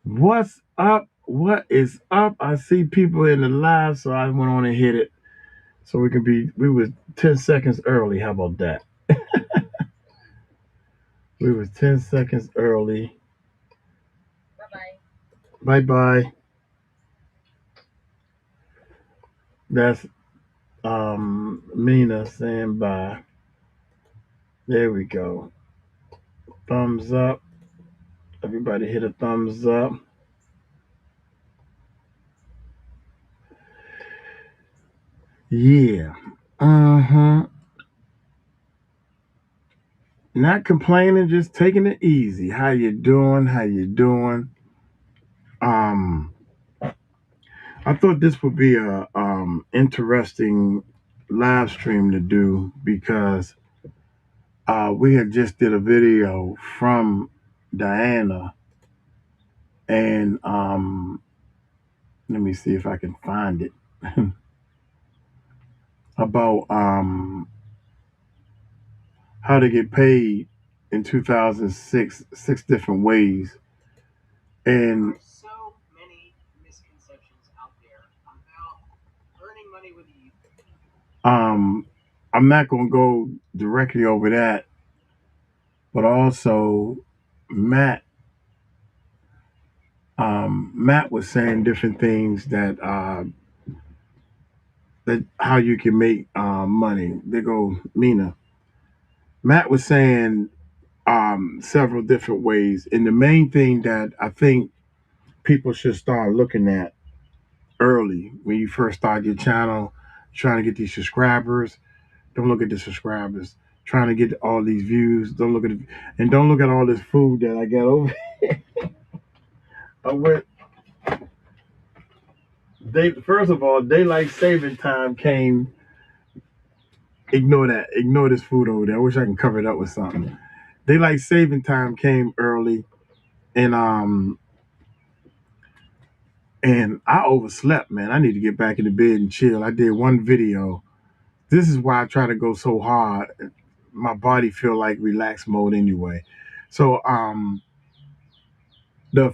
What's up? What is up? I see people in the live, so I went on and hit it so we was 10 seconds early. How about that? We was 10 seconds early. Bye bye. That's Mina saying bye. There we go. Thumbs up. Everybody hit a thumbs up. Yeah. Uh-huh. Not complaining, just taking it easy. How you doing? How you doing? Um I thought this would be a interesting live stream to do because we had just did a video from Diana, and let me see if I can find it about how to get paid in 2006, six different ways. And um, I'm not going to go directly over that, but also Matt Matt was saying different things that how you can make money. They go Mina. Matt was saying several different ways, and the main thing that I think people should start looking at early when you first start your channel, trying to get these subscribers. Don't look at the subscribers. Trying to get all these views. Don't look at it, and don't look at all this food that I got over. I went. They first of all, daylight saving time came. Ignore that. Ignore this food over there. I wish I can cover it up with something. Daylight saving time came early, and I overslept, man. I need to get back in the bed and chill. I did one video. This is why I try to go so hard. My body feel like relax mode anyway. So the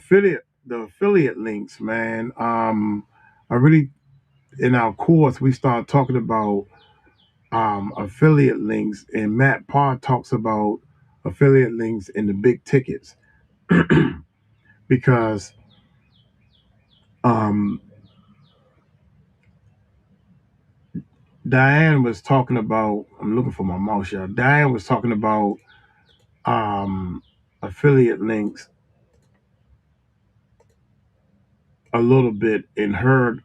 affiliate links, man. I really in our course we start talking about affiliate links, and Matt Parr talks about affiliate links in the big tickets because um, Diane was talking about. I'm looking for my mouse, y'all. Diane was talking about um, affiliate links a little bit in her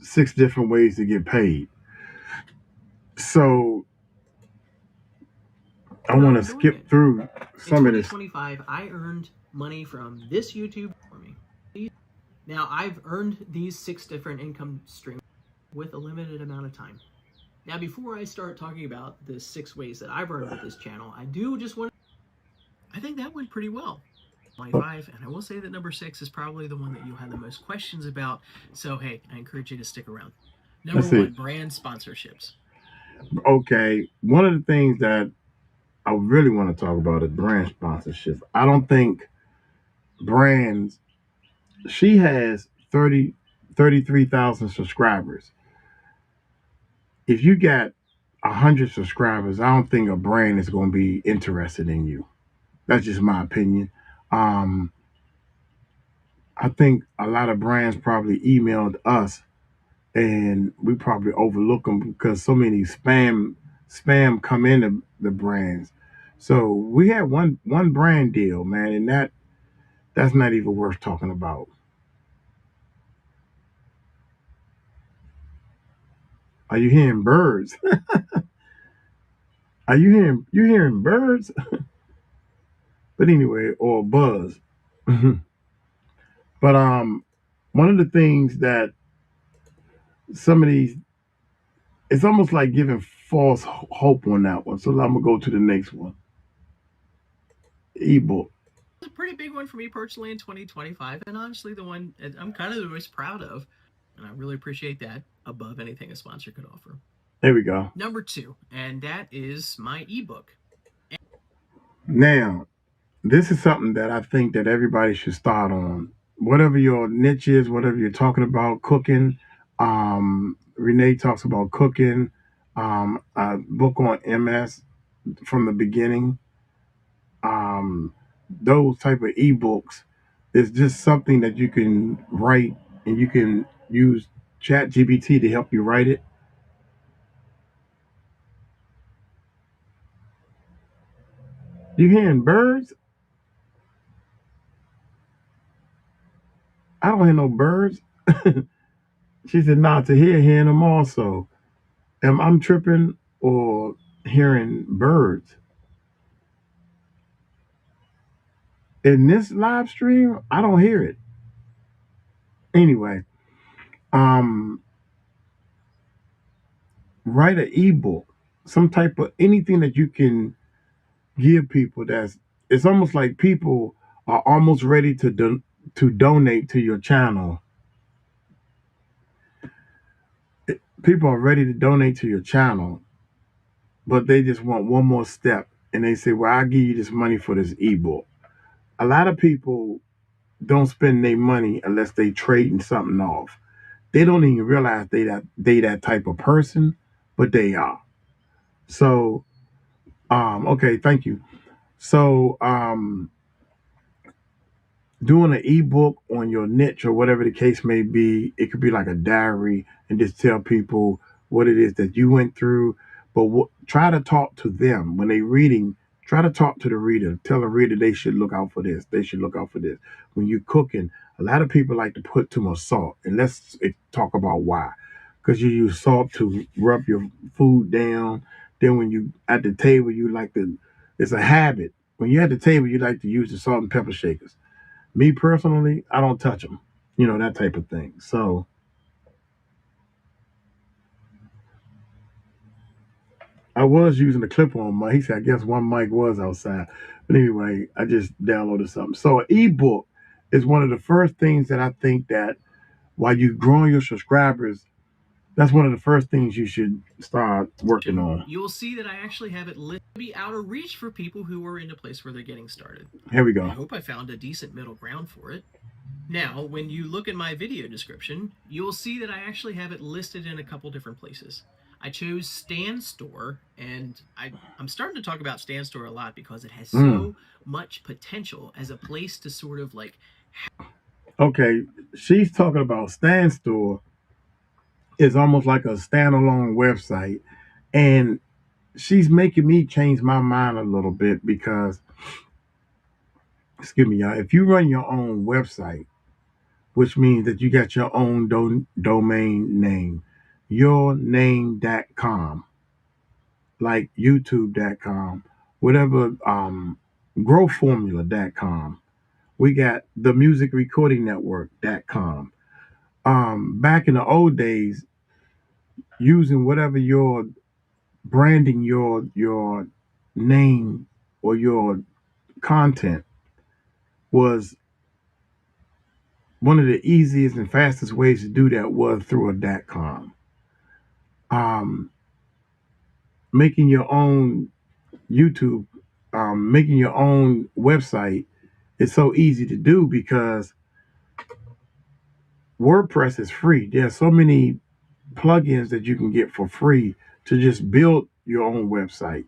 six different ways to get paid. So I want to skip through some of this. 2025, I earned money from this YouTube for me. Now, I've earned these 6 different income streams with a limited amount of time. Now, before I start talking about the 6 ways that I've earned with this channel, I do just want I think that went pretty well. 25, and I will say that number 6 is probably the one that you'll have the most questions about. So, hey, I encourage you to stick around. Number 1, brand sponsorships. Okay, one of the things that I really want to talk about is brand sponsorships. I don't think brands. She has 33,000 subscribers. If you got 100 subscribers, I don't think a brand is going to be interested in you. That's just my opinion. Um, I think a lot of brands probably emailed us, and we probably overlook them because so many spam come into the brands. So we had one brand deal, man, and that's not even worth talking about. Are you hearing birds? Are you hearing birds? But anyway, or buzz. But one of the things that some of these, it's almost like giving false hope on that one. So I'm gonna go to the next one. Ebook. It's a pretty big one for me personally in 2025, and honestly, the one I'm kind of the most proud of, and I really appreciate that above anything a sponsor could offer. There we go. Number 2, and that is my ebook. Now, this is something that I think that everybody should start on. Whatever your niche is, whatever you're talking about, cooking. Renee talks about cooking. A book on MS from the beginning. Um, those type of ebooks is just something that you can write, and you can use Chat GPT to help you write it. You hearing birds? I don't hear no birds. She said, "Not to hearing them also." Am I tripping or hearing birds in this live stream? I don't hear it. Anyway, um, write an ebook, some type of anything that you can give people. That's it's almost like people are almost ready to donate to your channel. People are ready to donate to your channel, but they just want one more step, and they say, "Well, I'll give you this money for this ebook." A lot of people don't spend their money unless they trading something off. They don't even realize they that type of person, but they are. So, okay, thank you. So, doing an ebook on your niche or whatever the case may be, it could be like a diary and just tell people what it is that you went through. But try to talk to them when they reading. Try to talk to the reader. Tell the reader they should look out for this. They should look out for this. When you're cooking, a lot of people like to put too much salt, and talk about why. Because you use salt to rub your food down. Then when you at the table, you like to. It's a habit. When you're at the table, you like to use the salt and pepper shakers. Me personally, I don't touch them. That type of thing. So I was using the clip on mic. He said, I guess one mic was outside. But anyway, I just downloaded something. So an ebook is one of the first things that I think that while you growing your subscribers, that's one of the first things you should start working on. You will see that I actually have it listed to be out of reach for people who are in a place where they're getting started. Here we go. I hope I found a decent middle ground for it. Now, when you look in my video description, you'll see that I actually have it listed in a couple different places. I chose Stan Store, and I'm starting to talk about Stan Store a lot because it has so much potential as a place to sort of like. Okay, she's talking about Stan Store is almost like a standalone website, and she's making me change my mind a little bit because, excuse me, y'all, if you run your own website, which means that you got your own domain name, yourname.com, like youtube.com, whatever, growformula.com. We got the music recording network.com. Back in the old days, using whatever your branding your name or your content was one of the easiest and fastest ways to do that was through a .com. Um, Making your own YouTube, making your own website is so easy to do because WordPress is free. There are so many plugins that you can get for free to just build your own website.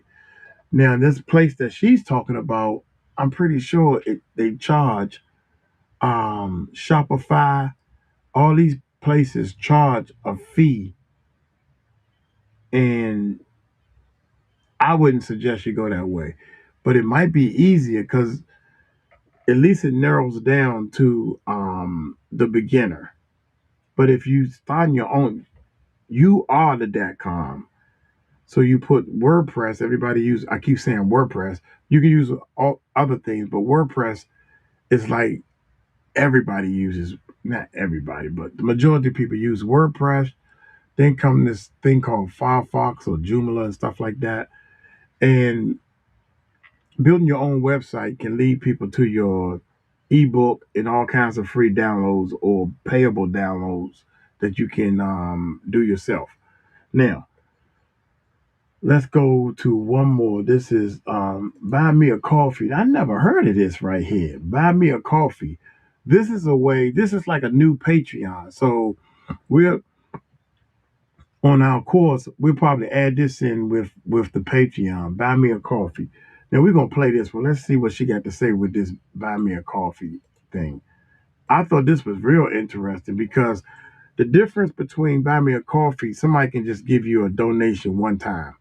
Now, this place that she's talking about, I'm pretty sure they charge Shopify. All these places charge a fee, and I wouldn't suggest you go that way. But it might be easier because at least it narrows down to the beginner. But if you find your own, you are the .com. So you put WordPress. Everybody use. I keep saying WordPress. You can use all other things, but WordPress is like everybody uses. Not everybody, but the majority of people use WordPress. Then come this thing called Firefox or Joomla and stuff like that. And building your own website can lead people to your ebook and all kinds of free downloads or payable downloads that you can do yourself. Now, let's go to one more. This is buy me a coffee. I never heard of this right here. Buy me a coffee. This is a way. This is like a new Patreon. So we're on our course. We'll probably add this in with the Patreon. Buy me a coffee. Now we're gonna play this one. Let's see what she got to say with this buy me a coffee thing. I thought this was real interesting because the difference between buy me a coffee, somebody can just give you a donation one time.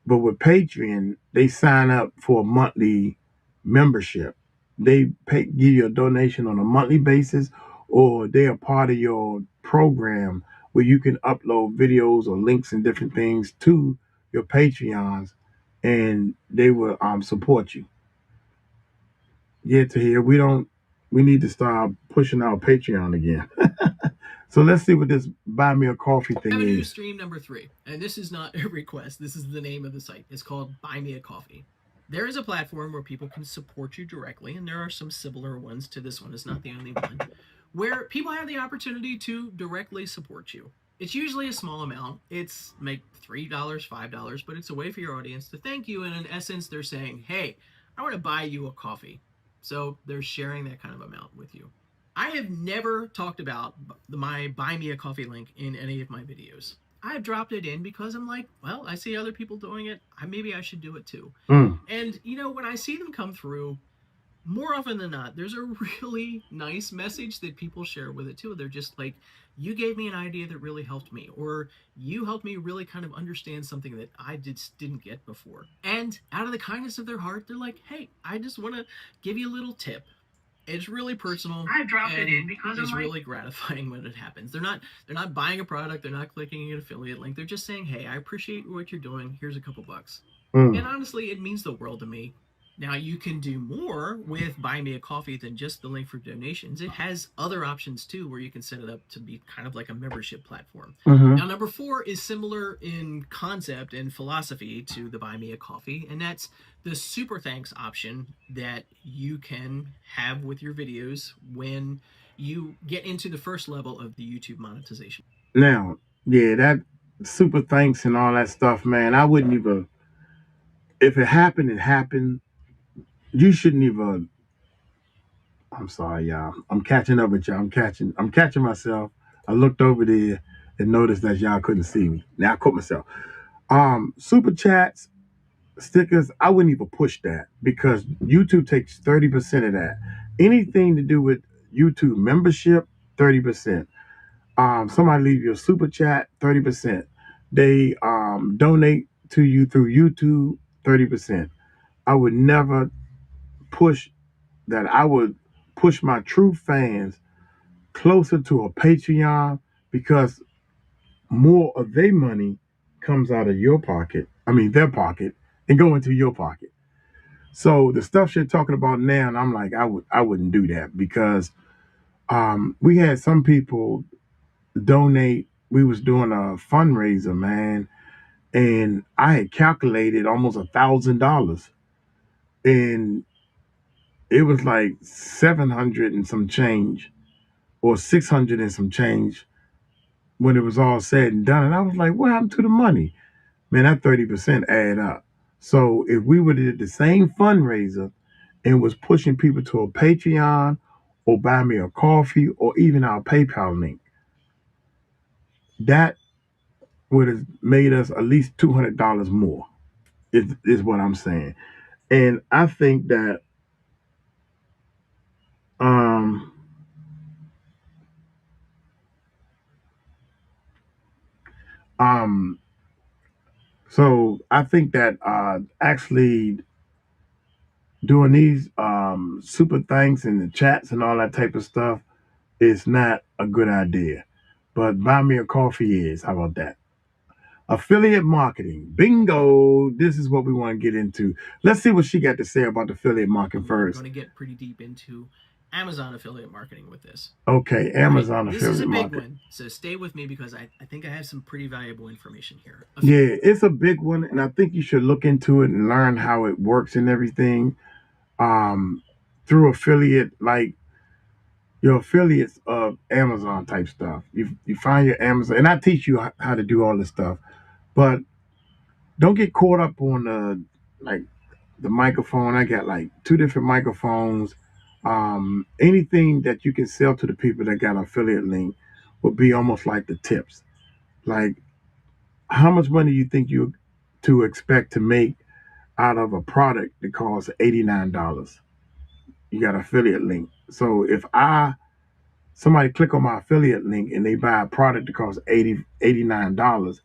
But with Patreon, they sign up for a monthly membership. They give you a donation on a monthly basis, or they are part of your program where you can upload videos or links and different things to your Patreons, and they will support you. Yet to hear we need to start pushing our Patreon again. So let's see what this buy me a coffee thing Avenue is. stream number 3, and this is not a request. This is the name of the site. It's called Buy Me a Coffee. There is a platform where people can support you directly, and there are some similar ones to this one. It's not the only one, where people have the opportunity to directly support you. It's usually a small amount. It's like $3, $5, but it's a way for your audience to thank you. And in essence, they're saying, hey, I want to buy you a coffee. So they're sharing that kind of amount with you. I have never talked about my Buy Me a Coffee link in any of my videos. I've dropped it in because I'm like, well, I see other people doing it. Maybe I should do it too. And, when I see them come through, more often than not, there's a really nice message that people share with it too. They're just like, you gave me an idea that really helped me, or you helped me really kind of understand something that I just didn't get before. And out of the kindness of their heart, they're like, hey, I just want to give you a little tip. It's really personal. I dropped it in because it's really gratifying when it happens. They're not buying a product. They're not clicking an affiliate link. They're just saying, "Hey, I appreciate what you're doing. Here's a couple bucks." And honestly, it means the world to me. Now you can do more with Buy Me a Coffee than just the link for donations. It has other options too, where you can set it up to be kind of like a membership platform. Now, number 4 is similar in concept and philosophy to the Buy Me a Coffee, and that's the super thanks option that you can have with your videos when you get into the first level of the YouTube monetization. Now, yeah, that super thanks and all that stuff, man. I wouldn't even. If it happened, it happened. You shouldn't even. I'm sorry, y'all. I'm catching up with y'all. I'm catching myself. I looked over there and noticed that y'all couldn't see me. Now I caught myself. Super chats, stickers. I wouldn't even push that because YouTube takes 30% of that. Anything to do with YouTube membership, 30%. Somebody leave you a super chat, 30%. They donate to you through YouTube, 30%. I would never push that. I would push my true fans closer to a Patreon because more of their money comes out of your pocket. I mean, their pocket and go into your pocket. So the stuff you're talking about now, and I'm like, I wouldn't do that because we had some people donate. We was doing a fundraiser, man, and I had calculated almost $1,000, and it was like 700 and some change, or 600 and some change when it was all said and done. And I was like, what happened to the money? Man, that 30% add up. So if we would have did the same fundraiser and was pushing people to a Patreon or buy me a coffee or even our PayPal link, that would have made us at least $200 more, is what I'm saying. And I think that um um so I think that actually doing these super thanks in the chats and all that type of stuff is not a good idea. But buy me a coffee is. How about that? Affiliate marketing. Bingo. This is what we want to get into. Let's see what she got to say about affiliate marketing first. We're going to get pretty deep into Amazon affiliate marketing with this. Okay, Amazon this affiliate is a big marketing. one, so stay with me because I think I have some pretty valuable information here. Yeah, it's a big one, and I think you should look into it and learn how it works and everything. Through affiliate, like your affiliates of Amazon type stuff. You find your Amazon, and I teach you how to do all this stuff. But don't get caught up on like the microphone. I got like 2 different microphones. Anything that you can sell to the people that got an affiliate link would be almost like the tips. Like, how much money you think you to expect to make out of a product that costs $89? You got an affiliate link. So if I somebody click on my affiliate link and they buy a product that costs $89,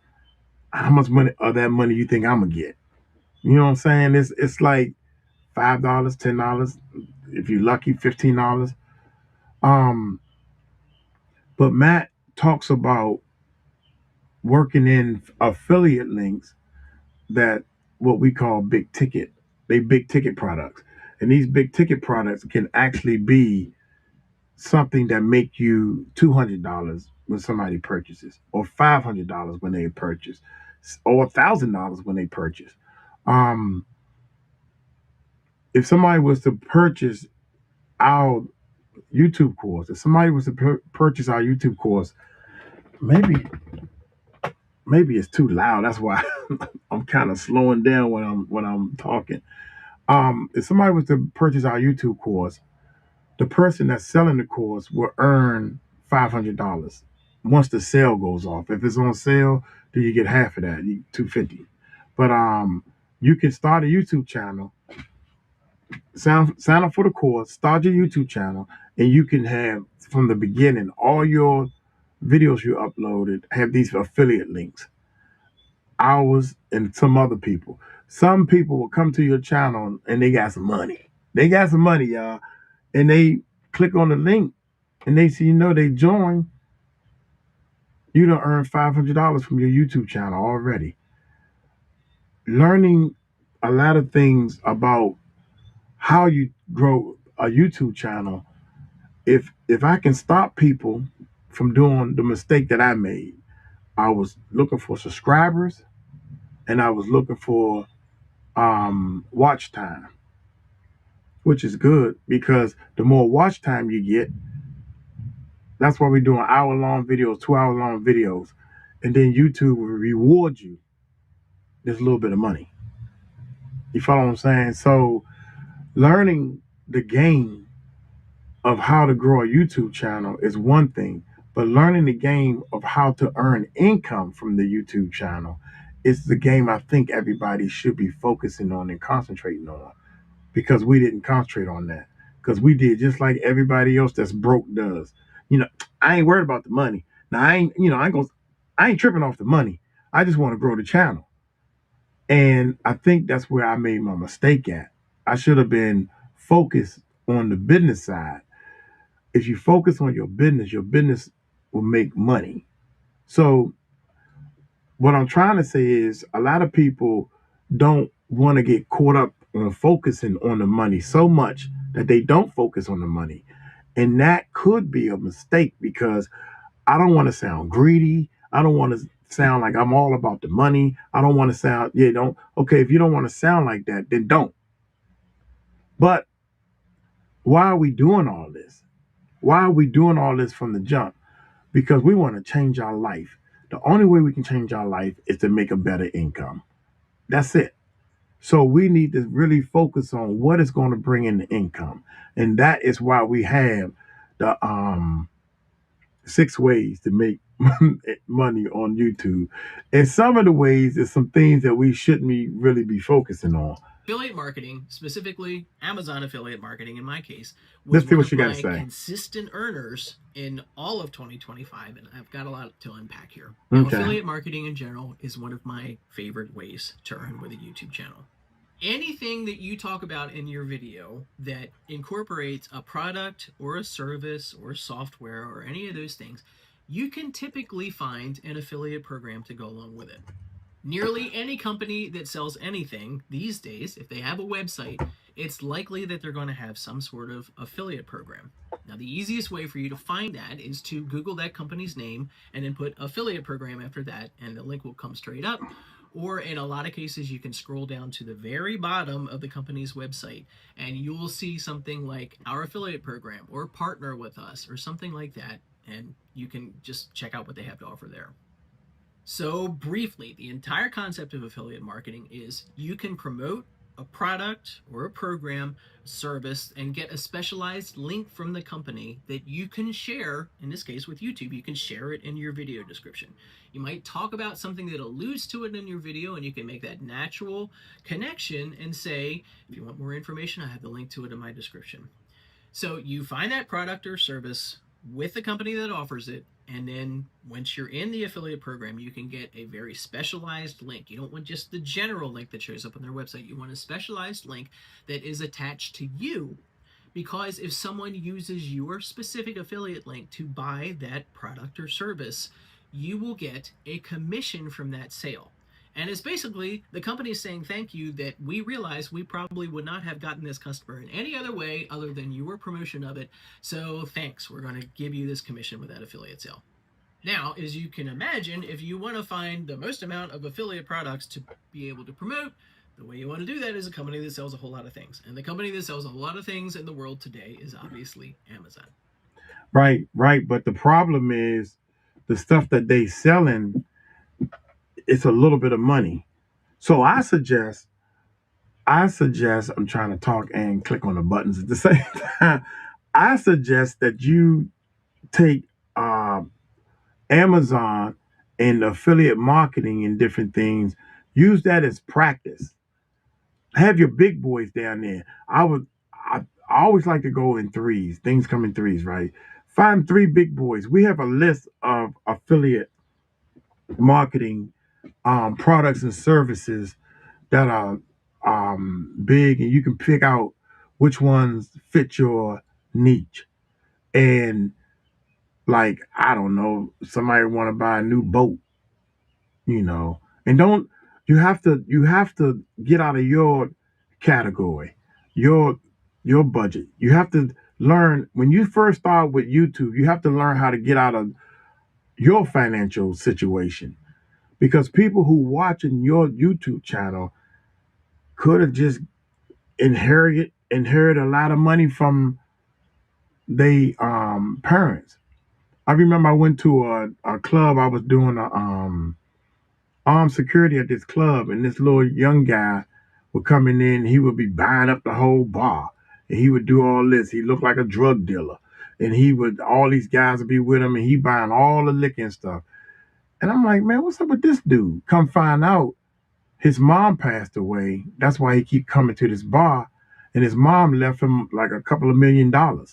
how much money of that money you think I'm gonna get? You know what I'm saying? It's like $5, $10, if you're lucky, $15. Um, but Matt talks about working in affiliate links that what we call big ticket. They big ticket products. And these big ticket products can actually be something that make you $200 when somebody purchases, or $500 when they purchase, or $1,000 when they purchase. Um, if somebody was to purchase our YouTube course, if somebody was to purchase our YouTube course, maybe maybe it's too loud. That's why I'm kind of slowing down when I'm talking. If somebody was to purchase our YouTube course, the person that's selling the course will earn $500 once the sale goes off. If it's on sale, then you get half of that, 250. But you can start a YouTube channel, sign up for the course, start your YouTube channel, and you can have from the beginning all your videos you uploaded have these affiliate links, ours and some other people. Some people will come to your channel and they got some money. They got some money, y'all, and they click on the link and they see, they join, you don't earn $500 from your YouTube channel already. Learning a lot of things about how you grow a YouTube channel. If I can stop people from doing the mistake that I made, I was looking for subscribers and I was looking for watch time, which is good because the more watch time you get, that's why we're doing hour long videos, 2 hour long videos, and then YouTube will reward you this little bit of money. You follow what I'm saying? So learning the game of how to grow a YouTube channel is one thing, but learning the game of how to earn income from the YouTube channel is the game I think everybody should be focusing on and concentrating on, because we didn't concentrate on that, because we did just like everybody else that's broke does. You know, I ain't worried about the money. Now I ain't tripping off the money. I just want to grow the channel. And I think that's where I made my mistake at. I should have been focused on the business side. If you focus on your business will make money. So what I'm trying to say is a lot of people don't want to get caught up on focusing on the money so much that they don't focus on the money. And that could be a mistake because I don't want to sound greedy. I don't want to sound like I'm all about the money. I don't want to sound, yeah, don't, okay, if you don't want to sound like that, then don't. But why are we doing all this? Why are we doing all this from the jump? Because we want to change our life. The only way we can change our life is to make a better income. That's it. So we need to really focus on what is going to bring in the income. And that is why we have the 6 ways to make money on YouTube. And some of the ways is some things that we shouldn't really be focusing on. Affiliate marketing, specifically Amazon affiliate marketing in my case, was Let's see one what of you got to my say. consistent earners in all of 2025, and I've got a lot to unpack here. Now, Okay. affiliate marketing in general is one of my favorite ways to earn with a YouTube channel. Anything that you talk about in your video that incorporates a product or a service or software or any of those things, you can typically find an affiliate program to go along with it. Nearly any company that sells anything these days, if they have a website, it's likely that they're going to have some sort of affiliate program. Now, the easiest way for you to find that is to Google that company's name and then put affiliate program after that, and the link will come straight up. Or in a lot of cases, you can scroll down to the very bottom of the company's website and you'll see something like our affiliate program or partner with us or something like that. And you can just check out what they have to offer there. So briefly, the entire concept of affiliate marketing is you can promote a product or a program, service, and get a specialized link from the company that you can share. In this case, with YouTube, you can share it in your video description. You might talk about something that alludes to it in your video, and you can make that natural connection and say, if you want more information, I have the link to it in my description. So you find that product or service with the company that offers it, and then once you're in the affiliate program, you can get a very specialized link. You don't want just the general link that shows up on their website. You want a specialized link that is attached to you, because if someone uses your specific affiliate link to buy that product or service, you will get a commission from that sale. And it's basically the company saying thank you, that we realize we probably would not have gotten this customer in any other way other than your promotion of it. So thanks, we're going to give you this commission with that affiliate sale. Now, as you can imagine, if you want to find the most amount of affiliate products to be able to promote, the way you want to do that is a company that sells a whole lot of things. And the company that sells a whole lot of things in the world today is obviously Amazon. Right, right. But the problem is the stuff that they selling, it's a little bit of money. So I suggest I'm trying to talk and click on the buttons at the same time. I suggest that you take uh, Amazon and affiliate marketing and different things, use that as practice. Have your big boys down there. I always like to go in threes. Things come in threes, right? Find three big boys. We have a list of affiliate marketing products and services that are big, and you can pick out which ones fit your niche. And like, I don't know, somebody want to buy a new boat, and don't you have to get out of your category, your your budget. You have to learn when you first start with YouTube. You have to learn how to get out of your financial situation, because people who watching your YouTube channel could have just inherit a lot of money from they parents. I remember I went to a club. I was doing a armed security at this club, and this little young guy would come in. He would be buying up the whole bar, and he would do all this. He looked like a drug dealer, and he would all these guys would be with him, and he buying all the liquor and stuff. And I'm like, man, what's up with this dude? Come find out, his mom passed away. That's why he keep coming to this bar, and his mom left him like a couple of $1 million.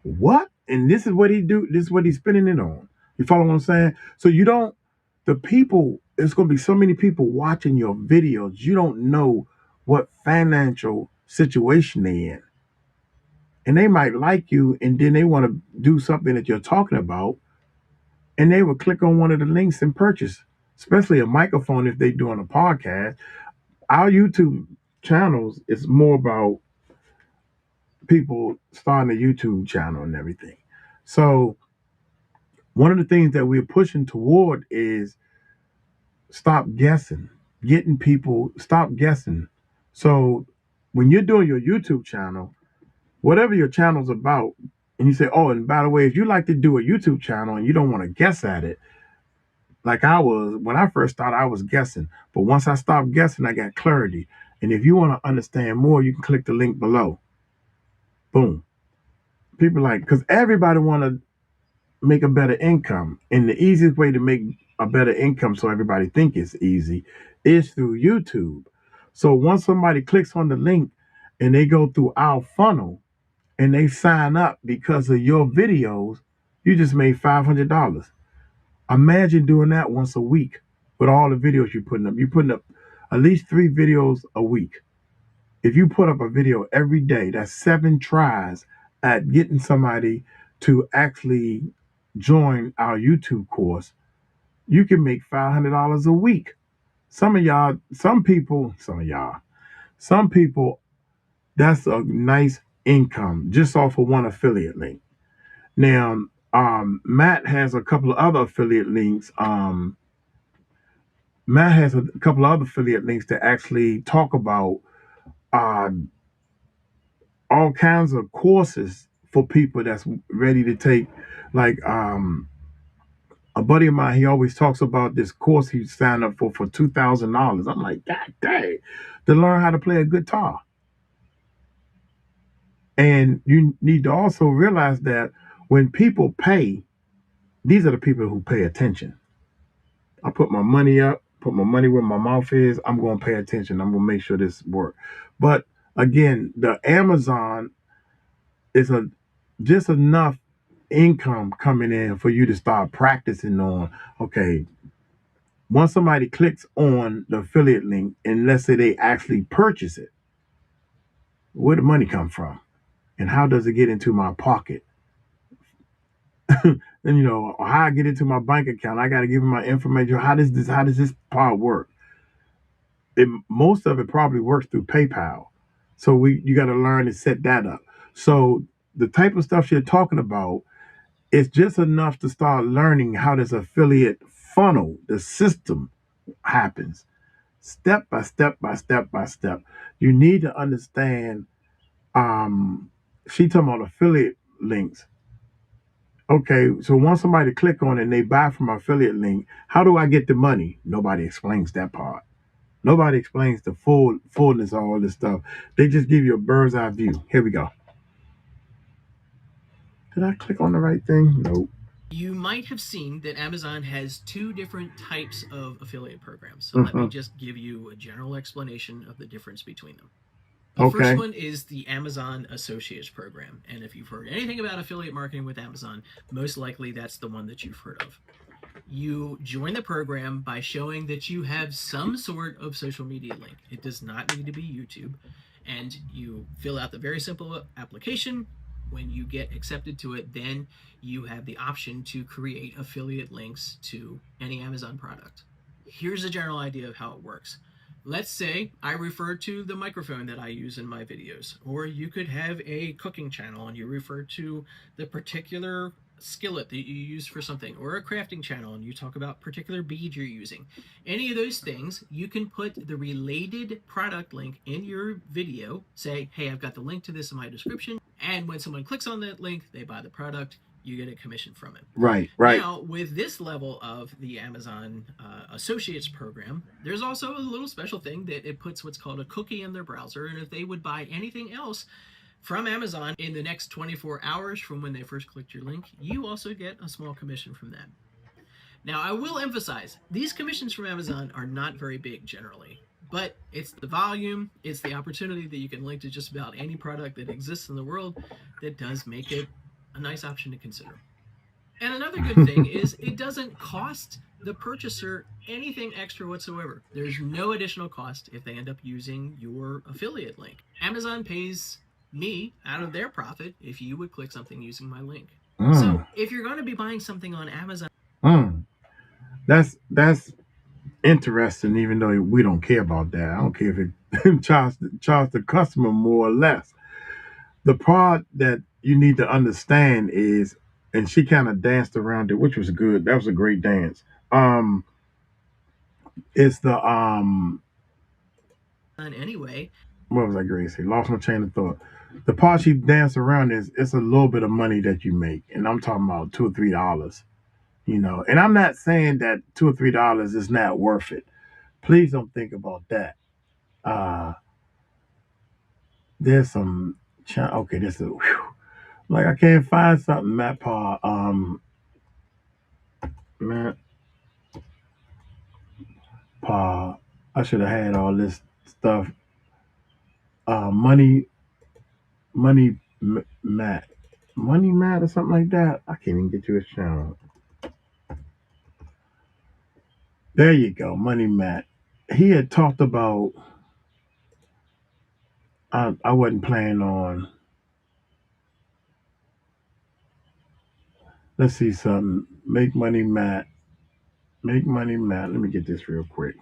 What? And this is what he do. This is what he's spending it on. You follow what I'm saying? So you don't. The people. There's going to be so many people watching your videos. You don't know what financial situation they in, and they might like you, and then they want to do something that you're talking about, and they will click on one of the links and purchase. Especially a microphone if they're doing a podcast. Our YouTube channels is more about people starting a YouTube channel and everything. So one of the things that we're pushing toward is stop guessing, getting people stop guessing. So when you're doing your YouTube channel, whatever your channel's about, and you say, oh, and by the way, if you like to do a YouTube channel and you don't want to guess at it, like I was when I first started, I was guessing. But once I stopped guessing, I got clarity. And if you want to understand more, you can click the link below. Boom. People like, because everybody want to make a better income. And the easiest way to make a better income, so everybody think it's easy, is through YouTube. So once somebody clicks on the link and they go through our funnel and they sign up because of your videos, you just made $500. Imagine doing that once a week with all the videos you're putting up. You're putting up at least 3 videos a week. If you put up a video every day, that's 7 tries at getting somebody to actually join our YouTube course. You can make $500 a week. Some people, that's a nice income just off of one affiliate link. Now, Matt has a couple of other affiliate links. Matt has a couple of other affiliate links that actually talk about uh, all kinds of courses for people that's ready to take, like A buddy of mine, he always talks about this course he signed up for $2,000. I'm like, God dang, to learn how to play a guitar. And you need to also realize that when people pay, these are the people who pay attention. I put my money up, put my money where my mouth is. I'm going to pay attention. I'm going to make sure this works. But again, the Amazon is a just enough income coming in for you to start practicing on. Okay, once somebody clicks on the affiliate link, and let's say they actually purchase it, where the money come from, and how does it get into my pocket? And how I get into my bank account, I got to give them my information. How does this part work? Most of it probably works through PayPal. So you got to learn to set that up. So the type of stuff you're talking about is just enough to start learning how this affiliate funnel, the system happens step by step by step by step. You need to understand. She talking about affiliate links. Okay, so once somebody click on it and they buy from my affiliate link, how do I get the money? Nobody explains that part. Nobody explains the fullness of all this stuff. They just give you a bird's eye view. Here we go. Did I click on the right thing? Nope. You might have seen that Amazon has two different types of affiliate programs. So let me just give you a general explanation of the difference between them. The first one is the Amazon Associates program. And if you've heard anything about affiliate marketing with Amazon, most likely that's the one that you've heard of. You join the program by showing that you have some sort of social media link. It does not need to be YouTube. And you fill out the very simple application. When you get accepted to it, then you have the option to create affiliate links to any Amazon product. Here's a general idea of how it works. Let's say I refer to the microphone that I use in my videos, or you could have a cooking channel and you refer to the particular skillet that you use for something, or a crafting channel and you talk about particular beads you're using. Any of those things, you can put the related product link in your video, say, hey, I've got the link to this in my description, and when someone clicks on that link, they buy the product, you get a commission from it. Right. Now, with this level of the Amazon Associates program, there's also a little special thing that it puts what's called a cookie in their browser, and if they would buy anything else from Amazon in the next 24 hours from when they first clicked your link, you also get a small commission from that. Now, I will emphasize, these commissions from Amazon are not very big generally, but it's the volume, it's the opportunity that you can link to just about any product that exists in the world that does make it a nice option to consider. And another good thing is it doesn't cost the purchaser anything extra whatsoever. There's no additional cost if they end up using your affiliate link. Amazon pays me out of their profit if you would click something using my link. So if you're going to be buying something on Amazon, that's interesting. Even though we don't care about that, I don't care if it charge the customer more or less. The part that you need to understand is, and she kind of danced around it, which was good. That was a great dance. It's the anyway. What was I going to say? Lost my train of thought. The part she danced around is it's a little bit of money that you make, and I'm talking about $2 or $3. And I'm not saying that $2 or $3 is not worth it. Please don't think about that. There's some okay. This is like I can't find something. Matt Paul. Matt Paul. I should have had all this stuff. Money, Matt, Money Matt or something like that. I can't even get to his channel. There you go, Money Matt. He had talked about. I wasn't planning on. Let's see something. Make money, Matt. Make money, Matt. Let me get this real quick.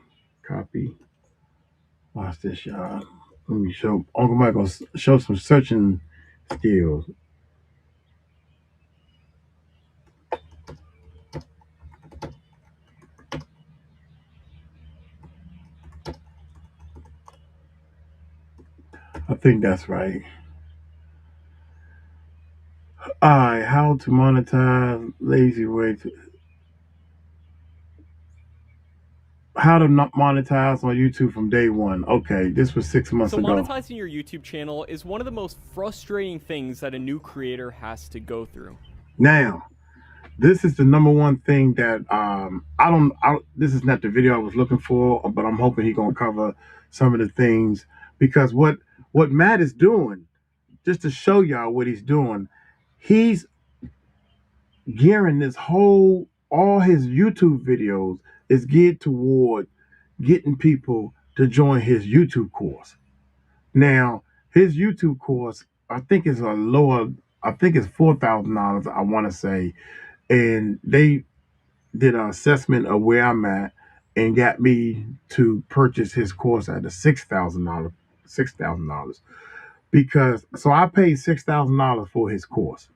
Copy. Watch this, y'all. Let me show Uncle Michael show some searching skills. I think that's right. All right, how to monetize lazy way to. how to not monetize on YouTube from day one. Okay, this was 6 months So ago. monetizing your YouTube channel is one of the most frustrating things that a new creator has to go through. Now, this is the number one thing that I don't. This is not the video I was looking for, but I'm hoping he's gonna cover some of the things because what Matt is doing, just to show y'all what he's doing, he's gearing this whole all his YouTube videos is geared toward getting people to join his YouTube course. Now, his YouTube course, I think is a lower, I think it's $4,000, I want to say. And they did an assessment of where I'm at and got me to purchase his course at a $6,000. Because so I paid $6,000 for his course.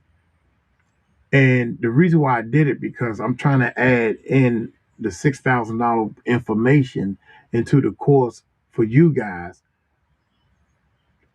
And the reason why I did it because I'm trying to add in the $6,000 information into the course for you guys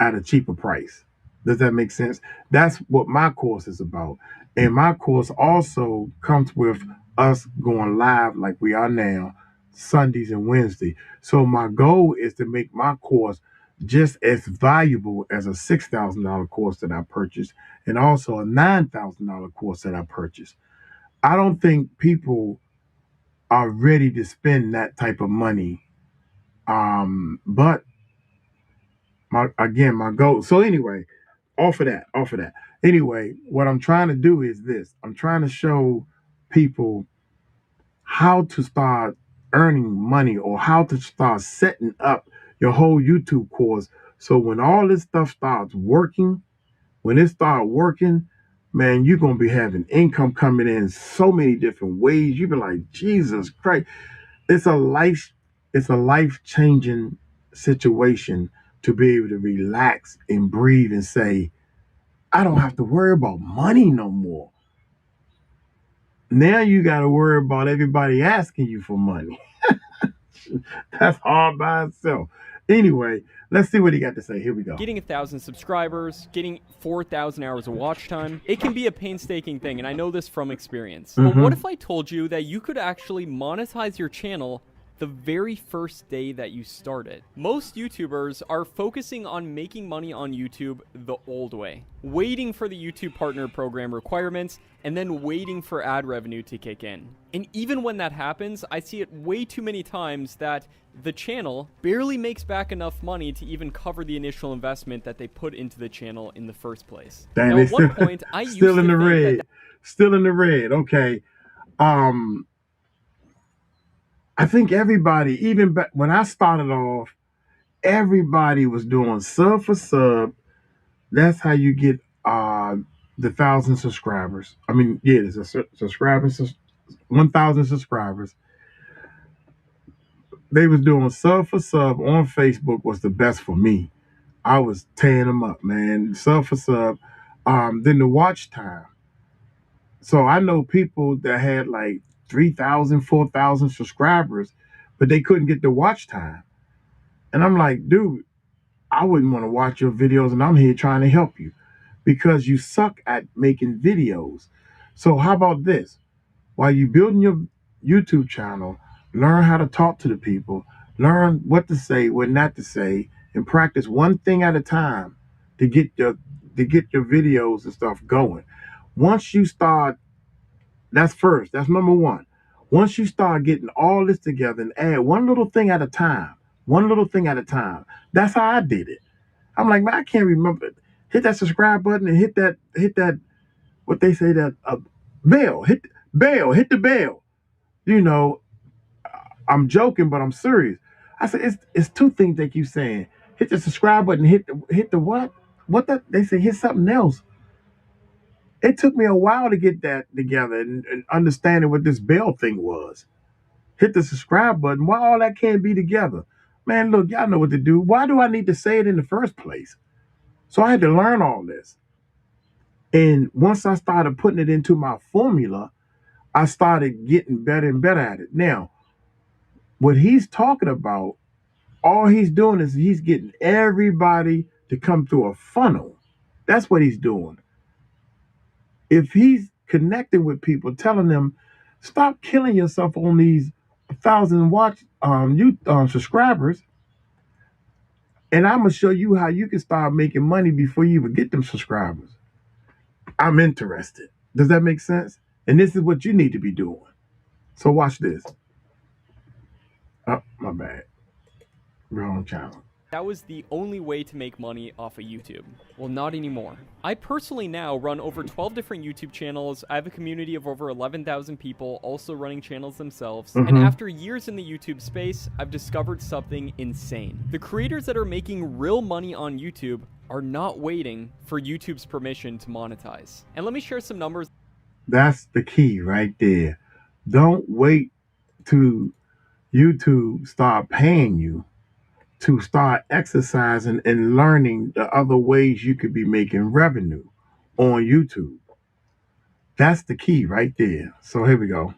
at a cheaper price. Does that make sense? That's what my course is about. And my course also comes with us going live like we are now, Sundays and Wednesday. So my goal is to make my course just as valuable as a $6,000 course that I purchased and also a $9,000 course that I purchased. I don't think people are ready to spend that type of money. But my goal. So anyway, off of that. Anyway, what I'm trying to do is this. I'm trying to show people how to start earning money or how to start setting up your whole YouTube course. So when all this stuff starts working, when it starts working, man, you're gonna be having income coming in so many different ways. You be like, Jesus Christ, it's a life, it's a life changing situation to be able to relax and breathe and say, I don't have to worry about money no more. Now you got to worry about everybody asking you for money. That's hard by itself. Anyway, let's see what he got to say. Here we go. Getting 1,000 subscribers, getting 4,000 hours of watch time, it can be a painstaking thing, and I know this from experience. But what if I told you that you could actually monetize your channel the very first day that you start it? Most YouTubers are focusing on making money on YouTube the old way, waiting for the YouTube Partner Program requirements and then waiting for ad revenue to kick in. And even when that happens, I see it way too many times that the channel barely makes back enough money to even cover the initial investment that they put into the channel in the first place. Dang, Now, they at one point, I used still to in the think red. that Still in the red. Okay. Um, I think everybody, even back when I started off, everybody was doing sub for sub. That's how you get the 1,000 subscribers. I mean, yeah, there's a subscribers, 1,000 subscribers. They was doing sub for sub on Facebook was the best for me. I was tearing them up, man. Sub for sub. Then the watch time. So I know people that had like 3,000, 4,000 subscribers, but they couldn't get the watch time. And I'm like, dude, I wouldn't want to watch your videos, and I'm here trying to help you because you suck at making videos. So how about this? While you building your YouTube channel, learn how to talk to the people, learn what to say, what not to say, and practice one thing at a time to get your videos and stuff going. Once you start, that's first. That's number one. Once you start getting all this together and add one little thing at a time, one little thing at a time. That's how I did it. I'm like, man, I can't remember. Hit that subscribe button and hit that what they say that bell. Hit the bell. You know, I'm joking, but I'm serious. I said it's two things they keep saying. Hit the subscribe button, hit the what? What that they say hit something else. It took me a while to get that together and understanding what this bell thing was. Hit the subscribe button. Why all that can't be together? Man, look, y'all know what to do. Why do I need to say it in the first place? So I had to learn all this. And once I started putting it into my formula, I started getting better and better at it. Now, what he's talking about, all he's doing is he's getting everybody to come through a funnel. That's what he's doing. If he's connecting with people, telling them, stop killing yourself on these 1,000 watch you subscribers, and I'm gonna show you how you can start making money before you even get them subscribers. I'm interested. Does that make sense? And this is what you need to be doing. So watch this. Oh, my bad. Wrong channel. That was the only way to make money off of YouTube. Well, not anymore. I personally now run over 12 different YouTube channels. I have a community of over 11,000 people also running channels themselves. And after years in the YouTube space, I've discovered something insane. The creators that are making real money on YouTube are not waiting for YouTube's permission to monetize. And let me share some numbers. That's the key right there. Don't wait to YouTube start paying you to start exercising and learning the other ways you could be making revenue on YouTube. That's the key right there. So here we go.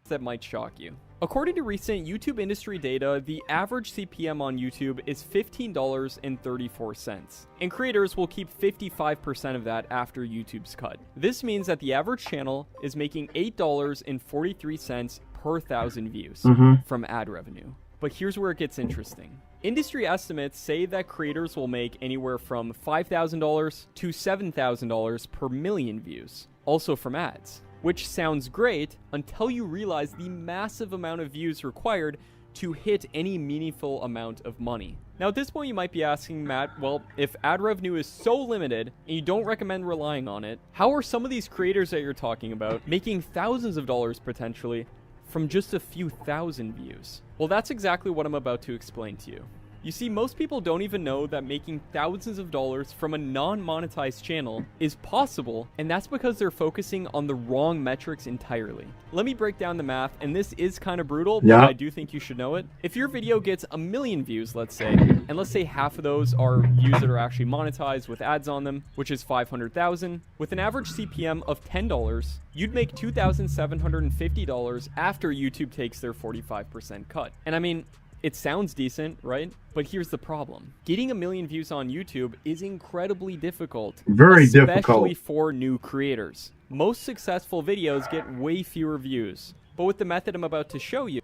That might shock you. According to recent YouTube industry data, the average CPM on YouTube is $15.34, and creators will keep 55% of that after YouTube's cut. This means that the average channel is making $8.43 per 1,000 views from ad revenue. But here's where it gets interesting. Industry estimates say that creators will make anywhere from $5,000 to $7,000 per million views, also from ads. Which sounds great until you realize the massive amount of views required to hit any meaningful amount of money. Now, at this point, you might be asking, Matt, well, if ad revenue is so limited and you don't recommend relying on it, how are some of these creators that you're talking about making thousands of dollars potentially from just a few thousand views? Well, that's exactly what I'm about to explain to you. You see, most people don't even know that making thousands of dollars from a non-monetized channel is possible, and that's because they're focusing on the wrong metrics entirely. Let me break down the math, and this is kind of brutal, but I do think you should know it. If your video gets 1 million views, let's say, and let's say half of those are views that are actually monetized with ads on them, which is 500,000, with an average CPM of $10, you'd make $2,750 after YouTube takes their 45% cut. And I mean, it sounds decent, right? But here's the problem. Getting 1 million views on YouTube is incredibly difficult. Very difficult. Especially for new creators. Most successful videos get way fewer views. But with the method I'm about to show you...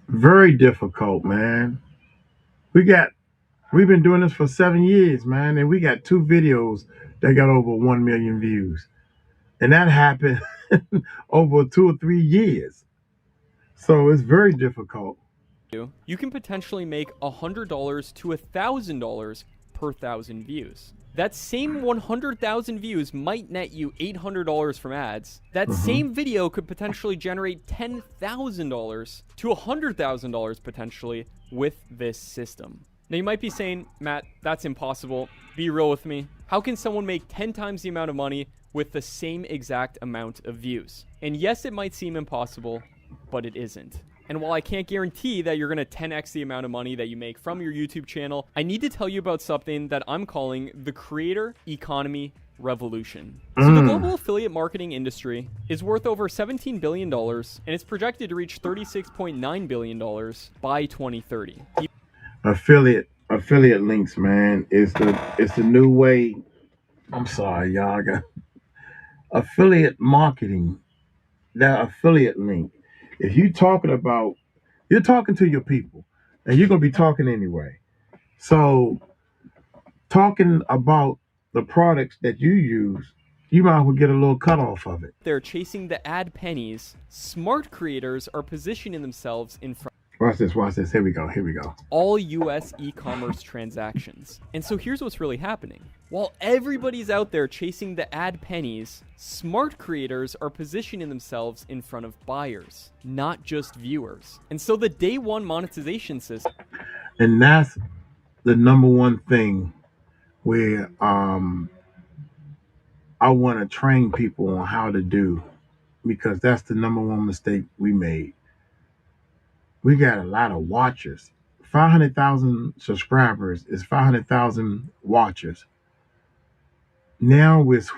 Very difficult, man. We've been doing this for 7 years, man, and we got 2 videos that got over 1 million views. And that happened over 2 or 3 years. So it's very difficult. You can potentially make $100 to $1,000 per 1,000 views. That same 100,000 views might net you $800 from ads. That same video could potentially generate $10,000 to $100,000 potentially with this system. Now you might be saying, Matt, that's impossible. Be real with me. How can someone make 10 times the amount of money with the same exact amount of views? And yes, it might seem impossible, but it isn't. And while I can't guarantee that you're going to 10x the amount of money that you make from your YouTube channel, I need to tell you about something that I'm calling the creator economy revolution. So the global affiliate marketing industry is worth over $17 billion, and it's projected to reach $36.9 billion by 2030. Affiliate links, man, it's the new way. I'm sorry, y'all. I got affiliate marketing. That affiliate link. If you're talking to your people, and you're gonna be talking anyway. So talking about the products that you use, you might as well get a little cut off of it. They're chasing the ad pennies. Smart creators are positioning themselves in front. Watch this. Here we go. All US e-commerce transactions. And so here's what's really happening. While everybody's out there chasing the ad pennies, smart creators are positioning themselves in front of buyers, not just viewers. And so the day one monetization system. And that's the number one thing where I want to train people on how to do, because that's the number one mistake we made. We got a lot of watchers. 500,000 subscribers is 500,000 watchers. Now with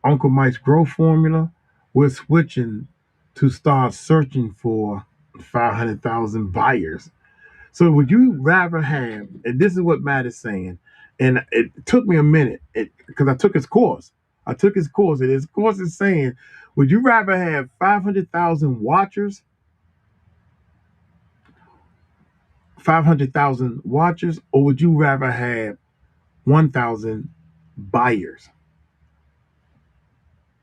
Uncle Mike's growth formula, we're switching to start searching for 500,000 buyers. So would you rather have, and this is what Matt is saying, and it took me a minute because I took his course. And his course is saying, would you rather have 500,000 watchers 500,000 watchers, or would you rather have 1,000 buyers?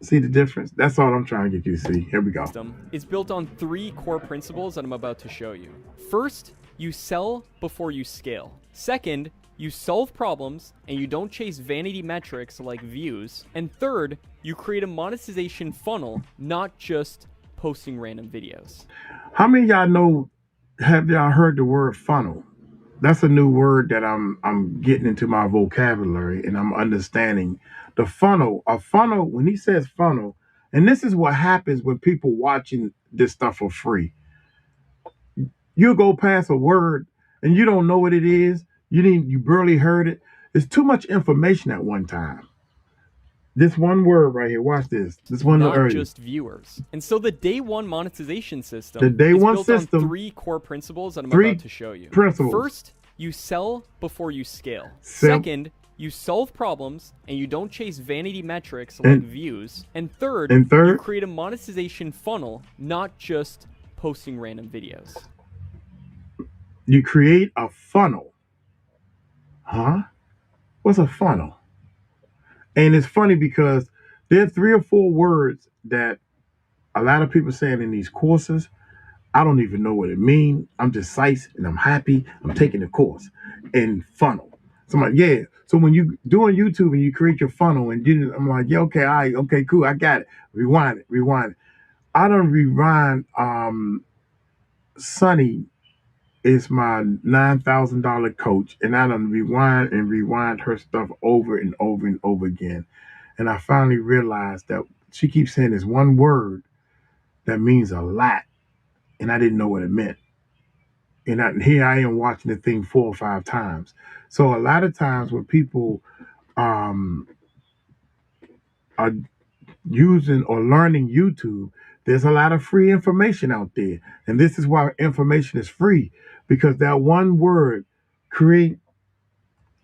See the difference? That's all I'm trying to get you to see. Here we go. Is built on 3 core principles that I'm about to show you. First, you sell before you scale. Second, you solve problems and you don't chase vanity metrics like views. And third, you create a monetization funnel, not just posting random videos. How many of y'all know, have y'all heard the word funnel? That's a new word that I'm getting into my vocabulary and I'm understanding. The funnel, a funnel, when he says funnel, and this is what happens when people watching this stuff for free. You'll go past a word and you don't know what it is. You barely heard it. It's too much information at one time. This one word right here, watch this. This one not earlier. Just viewers. And so the day one monetization system The day is one built system, on 3 core principles that I'm three about to show you. principles. First, you sell before you scale. Sell. Second, you solve problems and you don't chase vanity metrics like views. And third, you create a monetization funnel, not just posting random videos. You create a funnel. Huh? What's a funnel? And it's funny because there are 3 or 4 words that a lot of people saying in these courses. I don't even know what it means. I'm just psyched and I'm happy. I'm taking the course. And funnel. So I'm like, yeah. So when you doing YouTube and you create your funnel and I'm like, yeah, okay, all right, okay, cool, I got it. Rewind it, rewind it. I don't rewind. Sunny is my $9,000 coach, and I don't rewind and rewind her stuff over and over and over again. And I finally realized that she keeps saying this one word that means a lot, and I didn't know what it meant. And here I am watching the thing 4 or 5 times. So a lot of times when people um, are using or learning YouTube, there's a lot of free information out there. And this is why information is free, because that one word, create,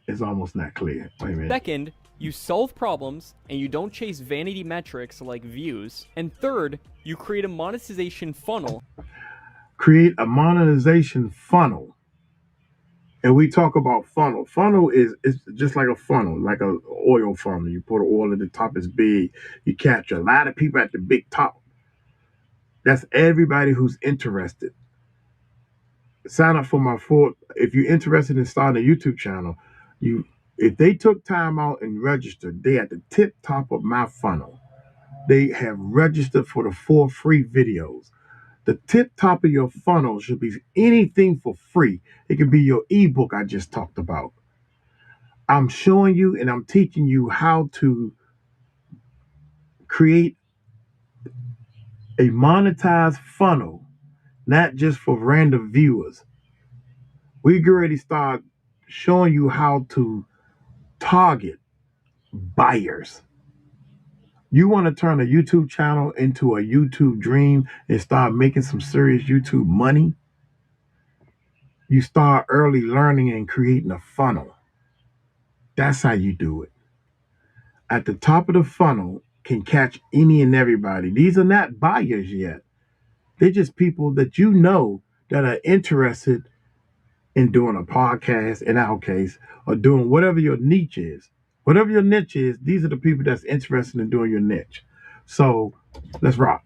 is almost not clear. Wait a minute. Second, you solve problems and you don't chase vanity metrics like views. And third, you create a monetization funnel. Create a monetization funnel. And we talk about funnel. Funnel is just like a funnel, like an oil funnel. You put oil at the top, it's big. You capture a lot of people at the big top. That's everybody who's interested. Sign up for my full. If you're interested in starting a YouTube channel, if they took time out and registered, they at the tip top of my funnel. They have registered for the 4 free videos. The tip top of your funnel should be anything for free. It could be your ebook I just talked about. I'm showing you and I'm teaching you how to create a monetized funnel, not just for random viewers. We already start showing you how to target buyers. You want to turn a YouTube channel into a YouTube dream and start making some serious YouTube money? You start early learning and creating a funnel. That's how you do it. At the top of the funnel can catch any and everybody. These are not buyers yet. They're just people that you know that are interested in doing a podcast, in our case, or doing whatever your niche is. Whatever your niche is, these are the people that's interested in doing your niche. So let's rock.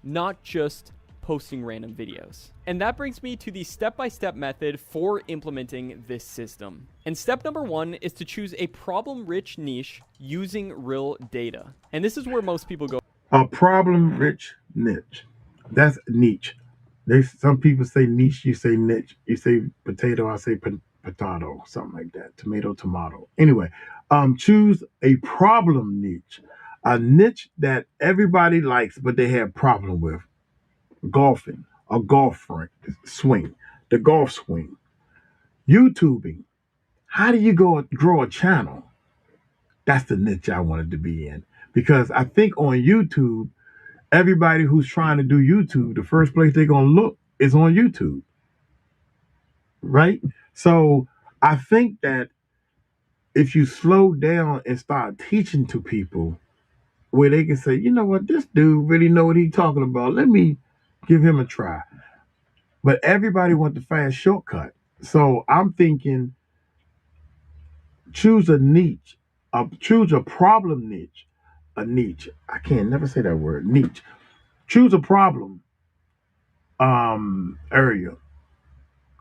Not just posting random videos. And that brings me to the step-by-step method for implementing this system. And step number 1 is to choose a problem-rich niche using real data. And this is where most people go. A problem-rich niche. That's niche. Some people say niche, you say niche. You say potato, I say potato, something like that. Tomato, tomato. Anyway, choose a problem niche. A niche that everybody likes, but they have problem with. Golfing, a golf swing, the golf swing. YouTubing. How do you grow a channel? That's the niche I wanted to be in. Because I think on YouTube, everybody who's trying to do YouTube, the first place they're going to look is on YouTube. Right? So I think that if you slow down and start teaching to people where they can say, you know what, this dude really know what he's talking about. Let me give him a try. But everybody wants the fast shortcut. So I'm thinking, choose a niche, choose a problem niche, a niche. I can't never say that word, niche. Choose a problem area,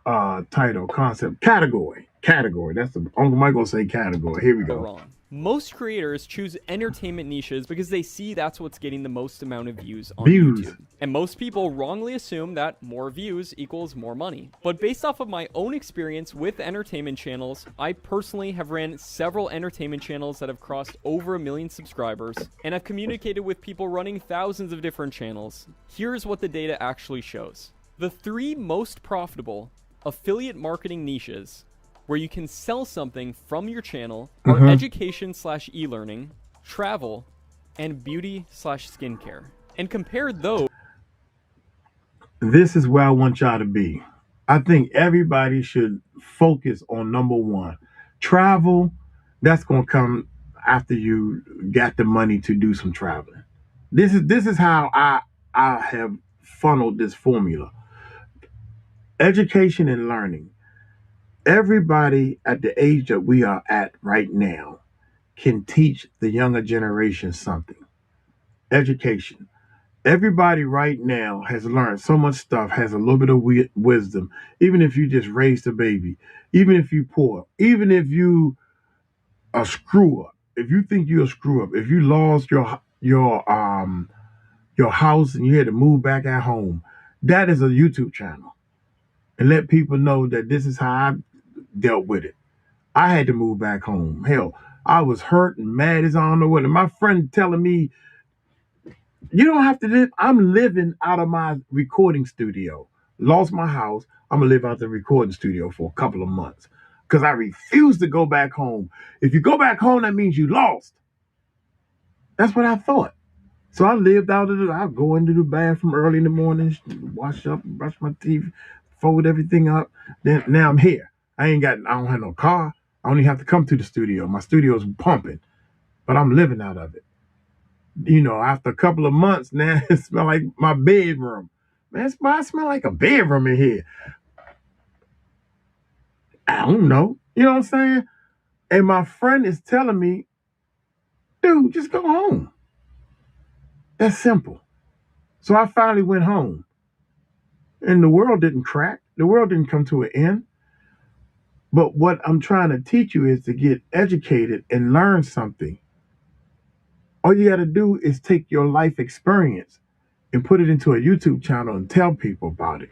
title, concept, category. That's the Uncle Michael say category. Here we go. wrong. Most creators choose entertainment niches because they see that's what's getting the most amount of views on Views. YouTube. And most people wrongly assume that more views equals more money. But based off of my own experience with entertainment channels, I personally have ran several entertainment channels that have crossed over 1 million subscribers, and I've communicated with people running thousands of different channels. Here's what the data actually shows. The 3 most profitable affiliate marketing niches where you can sell something from your channel are education / e-learning, travel, and beauty / skincare. And compare those. This is where I want y'all to be. I think everybody should focus on number one. Travel, that's gonna come after you got the money to do some traveling. This is how I have funneled this formula. Education and learning. Everybody at the age that we are at right now can teach the younger generation something. Education. Everybody right now has learned so much stuff, has a little bit of wisdom, even if you just raised a baby, even if you poor, even if you a screw up, if you think you're a screw up, if you lost your house and you had to move back at home, that is a YouTube channel. And let people know that this is how I dealt with it. I had to move back home. Hell, I was hurt and mad as I don't know what. And my friend telling me, you don't have to live. I'm living out of my recording studio. Lost my house. I'm gonna live out the recording studio for a couple of months because I refuse to go back home. If you go back home, that means you lost. That's what I thought. So I lived out of it. I go into the bathroom early in the morning, wash up, brush my teeth, fold everything up. Then now I'm here. I don't have no car. I only have to come to the studio. My studio's pumping, but I'm living out of it. After a couple of months now, it smell like my bedroom. Man, I smell like a bedroom in here. I don't know. You know what I'm saying? And my friend is telling me, dude, just go home. That's simple. So I finally went home. And the world didn't crack. The world didn't come to an end. But what I'm trying to teach you is to get educated and learn something. All you got to do is take your life experience and put it into a YouTube channel and tell people about it.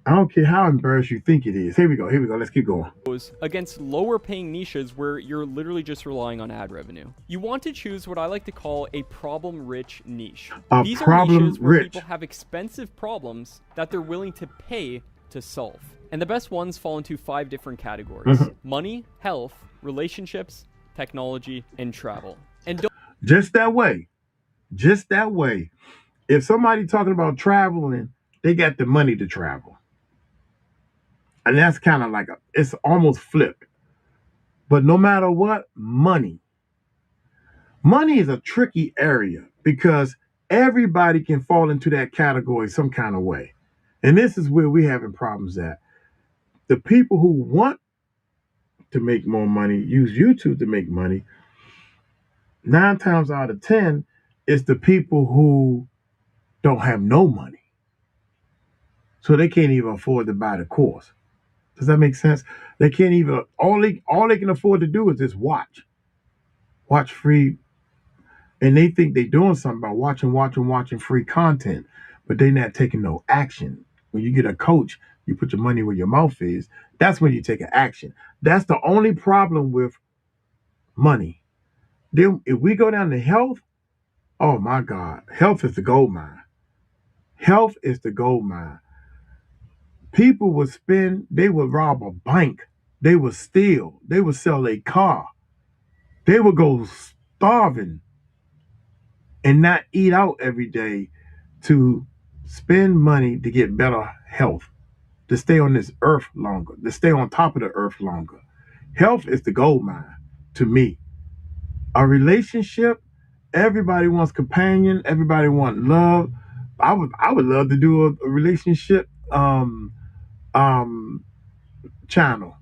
I don't care how embarrassed you think it is. Here we go. Let's keep going. Against lower paying niches where you're literally just relying on ad revenue. You want to choose what I like to call a problem rich niche. These are niches where people have expensive problems that they're willing to pay to solve. And the best ones fall into 5 different categories: money, health, relationships, technology, and travel. And just that way. If somebody talking about traveling, they got the money to travel. And that's kind of like it's almost flipped. But no matter what, money is a tricky area because everybody can fall into that category some kind of way. And this is where we're having problems at. The people who want to make more money use YouTube to make money. 9 times out of 10, it's the people who don't have no money. So they can't even afford to buy the course. Does that make sense? They can't even, all they can afford to do is just watch free. And they think they're doing something by watching free content, but they're not taking no action. When you get a coach, you put your money where your mouth is. That's when you take an action. That's the only problem with money. Then if we go down to health, oh my God, health is the gold mine. Health is the gold mine. People would they would rob a bank, they would steal, they would sell a car, they would go starving and not eat out every day to spend money to get better health, to stay on this earth longer, to stay on top of the earth longer. Health is the gold mine to me. A relationship, everybody wants companion, everybody wants love. I would love to do a relationship um channel.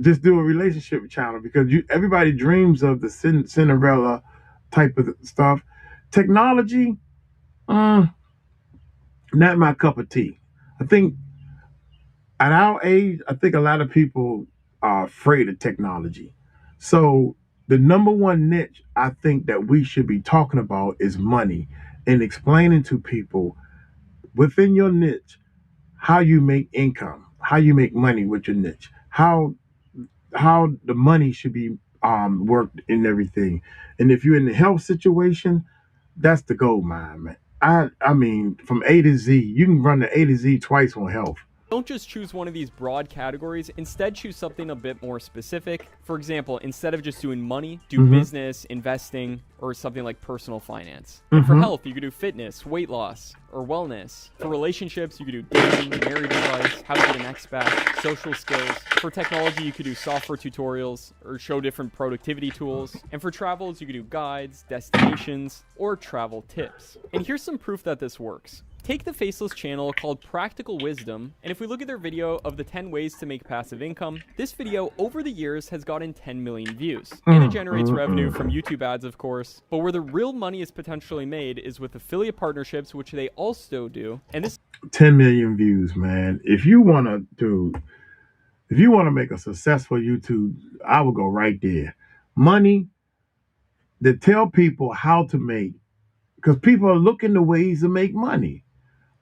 Just do a relationship channel because everybody dreams of the Cinderella type of stuff. Technology, uh, not my cup of tea. I think at our age, I think a lot of people are afraid of technology. So the number one niche I think that we should be talking about is money and explaining to people within your niche how you make income, how you make money with your niche, how the money should be worked in everything. And if you're in the health situation, that's the gold mine, man. I mean, from A to Z, you can run the A to Z twice on health. Don't just choose one of these broad categories. Instead, choose something a bit more specific. For example, instead of just doing money, do business, investing, or something like personal finance. And for health, you could do fitness, weight loss, or wellness. For relationships, you could do dating, marriage advice, how to get an ex back, social skills. For technology, you could do software tutorials or show different productivity tools. And for travels, you could do guides, destinations, or travel tips. And here's some proof that this works. Take the faceless channel called Practical Wisdom, and if we look at their video of the 10 ways to make passive income, this video over the years has gotten 10 million views. And it generates revenue from YouTube ads, of course, but where the real money is potentially made is with affiliate partnerships, which they also do. And this 10 million views, man. If you want to make a successful YouTube, I would go right there. Money, to tell people how to make, because people are looking to ways to make money.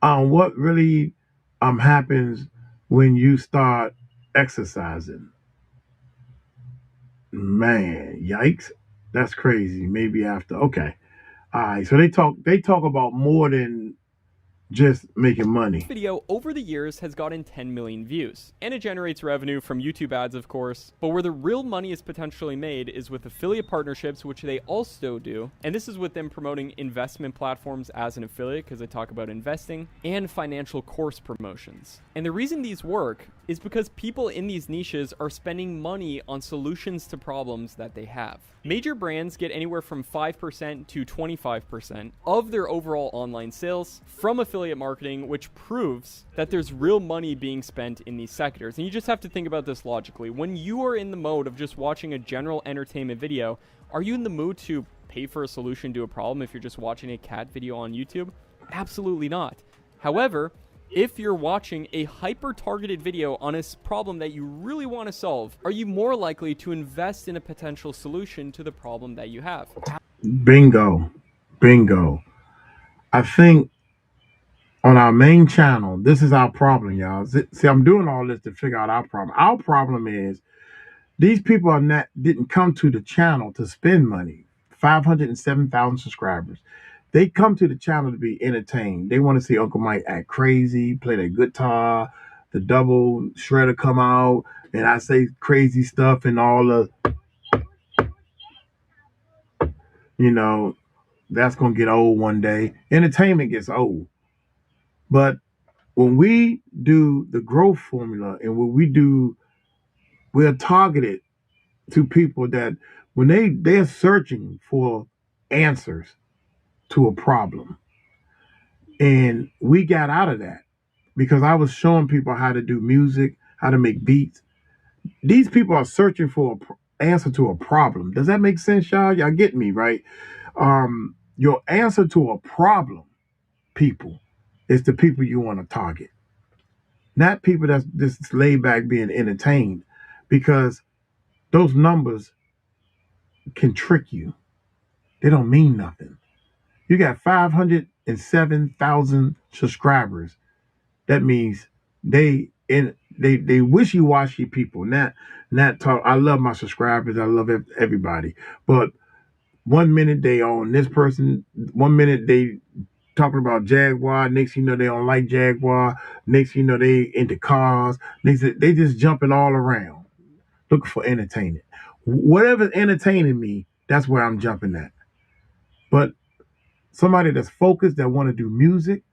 What really happens when you start exercising? Man, yikes, that's crazy. Maybe after, okay, all right. So they talk about more than just making money. video over the years has gotten 10 million views, and it generates revenue from YouTube ads, of course, but where the real money is potentially made is with affiliate partnerships, which they also do, and this is with them promoting investment platforms as an affiliate, because they talk about investing, and financial course promotions. And the reason these work is because people in these niches are spending money on solutions to problems that they have. Major brands get anywhere from 5% to 25% of their overall online sales from affiliate marketing, which proves that there's real money being spent in these sectors. And you just have to think about this logically. When you are in the mode of just watching a general entertainment video, are you in the mood to pay for a solution to a problem if you're just watching a cat video on YouTube? Absolutely not. However, if you're watching a hyper-targeted video on a problem that you really want to solve, are you more likely to invest in a potential solution to the problem that you have? Bingo. Bingo. I think on our main channel, this is our problem, y'all. See, I'm doing all this to figure out our problem. Our problem is these people didn't come to the channel to spend money. 507,000 subscribers. They come to the channel to be entertained. They want to see Uncle Mike act crazy, play the guitar, the double shredder come out, and I say crazy stuff and all the, you know, that's going to get old one day. Entertainment gets old. But when we do the growth formula and when we do, we're targeted to people that when they're searching for answers to a problem. And we got out of that because I was showing people how to do music, how to make beats. These people are searching for an answer to a problem. Does that make sense, y'all? Y'all get me, right? Your answer to a problem, people, is the people you want to target. Not people that's just laid back being entertained, because those numbers can trick you. They don't mean nothing. You got 507,000 subscribers. That means they wishy-washy people. Not talk. I love my subscribers. I love everybody. But 1 minute they on this person. 1 minute they talking about Jaguar. Next you know they don't like Jaguar. Next you know they into cars. They just jumping all around looking for entertainment. Whatever's entertaining me, that's where I'm jumping at. But somebody that's focused that want to do music.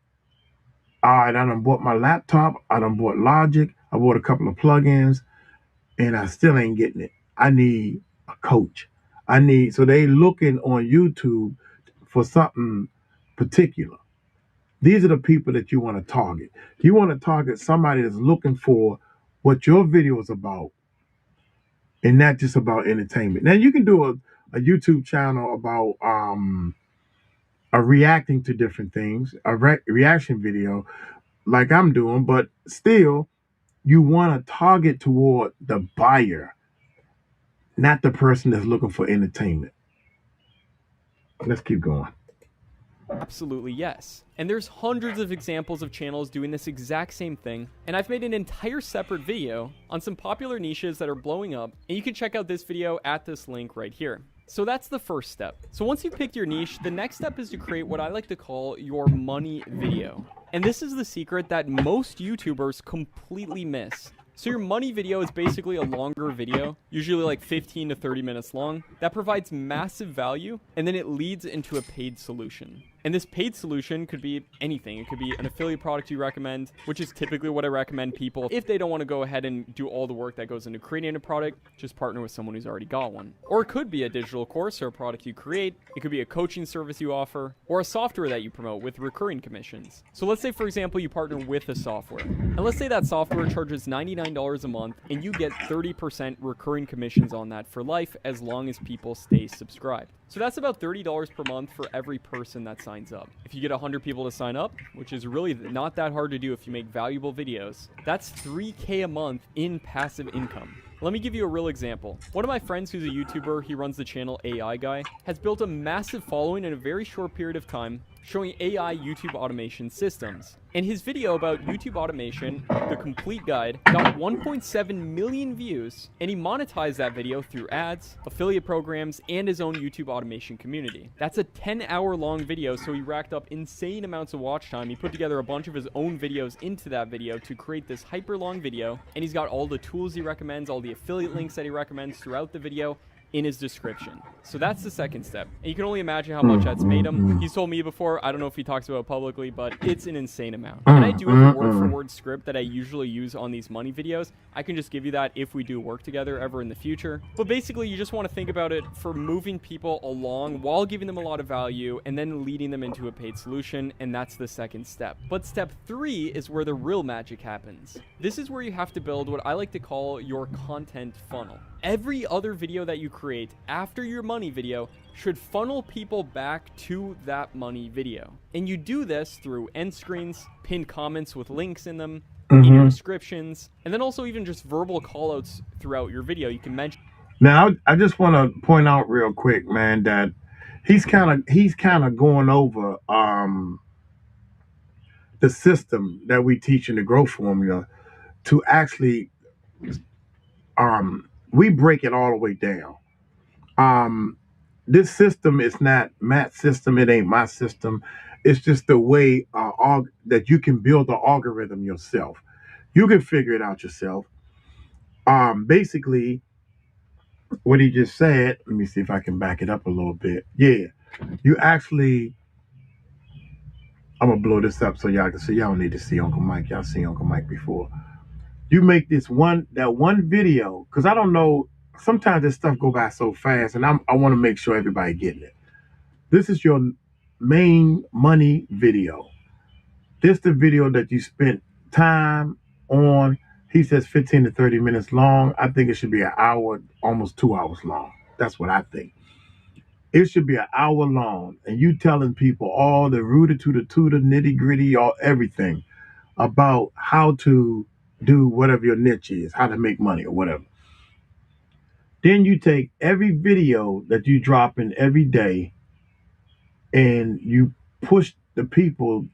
All right, I done bought my laptop. I done bought Logic. I bought a couple of plugins, and I still ain't getting it. I need a coach. So they looking on YouTube for something particular. These are the people that you want to target. You want to target somebody that's looking for what your video is about and not just about entertainment. Now you can do a YouTube channel about reacting to different things, a reaction video like I'm doing, but still you want to target toward the buyer, not the person that's looking for entertainment. Let's keep going. Absolutely, yes. And there's hundreds of examples of channels doing this exact same thing, and I've made an entire separate video on some popular niches that are blowing up, and you can check out this video at this link right here. So that's the first step. So once you've picked your niche, the next step is to create what I like to call your money video. And this is the secret that most YouTubers completely miss. So your money video is basically a longer video, usually like 15 to 30 minutes long, that provides massive value, and then it leads into a paid solution. And this paid solution could be anything. It could be an affiliate product you recommend, which is typically what I recommend people if they don't want to go ahead and do all the work that goes into creating a product, just partner with someone who's already got one. Or it could be a digital course or a product you create. It could be a coaching service you offer, or a software that you promote with recurring commissions. So let's say, for example, you partner with a software. And let's say that software charges $99 a month, and you get 30% recurring commissions on that for life as long as people stay subscribed. So that's about $30 per month for every person that signs up. If you get 100 people to sign up, which is really not that hard to do if you make valuable videos, that's $3K a month in passive income. Let me give you a real example. One of my friends who's a YouTuber, he runs the channel AI Guy, has built a massive following in a very short period of time showing AI YouTube automation systems. And his video about YouTube automation, the complete guide, got 1.7 million views, and he monetized that video through ads, affiliate programs, and his own YouTube automation community. That's a 10-hour long video, so he racked up insane amounts of watch time. He put together a bunch of his own videos into that video to create this hyper long video, and he's got all the tools he recommends, all the affiliate links that he recommends throughout the video in his description. So that's the second step. And you can only imagine how much that's made him. He's told me before, I don't know if he talks about it publicly, but it's an insane amount. And I do have a word-for-word script that I usually use on these money videos. I can just give you that if we do work together ever in the future. But basically, you just want to think about it for moving people along while giving them a lot of value and then leading them into a paid solution, and that's the second step. But step 3 is where the real magic happens. This is where you have to build what I like to call your content funnel. Every other video that you create after your money video should funnel people back to that money video. And you do this through end screens, pinned comments with links in them, in your descriptions, and then also even just verbal callouts throughout your video. You can mention. Now, I just want to point out real quick, man, that he's kind of going over the system that we teach in the growth formula to actually we break it all the way down. This system is not Matt's system. It ain't my system. It's just the way that you can build the algorithm yourself. You can figure it out yourself. Basically, what he just said, let me see if I can back it up a little bit. Yeah, you actually, I'm going to blow this up so y'all can see. Y'all don't need to see Uncle Mike. Y'all seen Uncle Mike before. You make that one video, because I don't know, sometimes this stuff go by so fast, and I want to make sure everybody getting it. This is your main money video. This the video that you spent time on. He says 15 to 30 minutes long. I think it should be an hour, almost 2 hours long. That's what I think. It should be an hour long, and you telling people all the rooter to the tutor, nitty gritty, all everything about how to do whatever your niche is, how to make money or whatever. Then you take every video that you drop in every day and you push the people.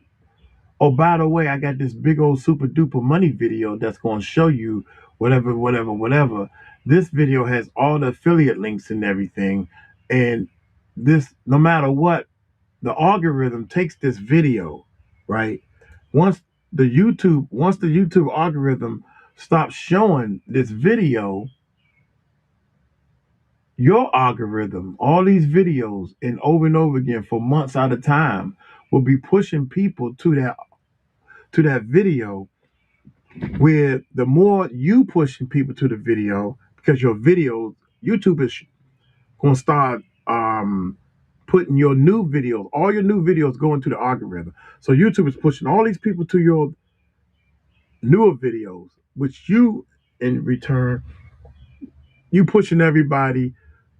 Oh, by the way, I got this big old super duper money video that's going to show you whatever. This video has all the affiliate links and everything. And this, no matter what, the algorithm takes this video, right? Once the YouTube algorithm stops showing this video, your algorithm, all these videos and over again for months at a time, will be pushing people to that video, where the more you pushing people to the video, because your video, YouTube is going to start putting your new videos, all your new videos go into the algorithm. So YouTube is pushing all these people to your newer videos, which you in return, you pushing everybody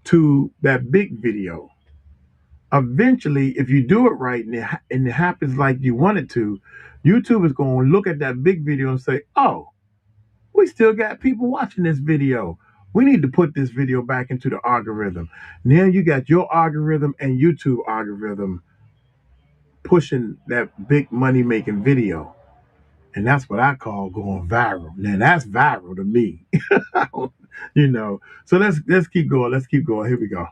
to that big video. Eventually, if you do it right and it happens like you want it to, YouTube is going to look at that big video and say, oh, we still got people watching this video. We need to put this video back into the algorithm. Now you got your algorithm and YouTube algorithm pushing that big money making video. And that's what I call going viral. Now that's viral to me. So let's keep going. Let's keep going. Here we go.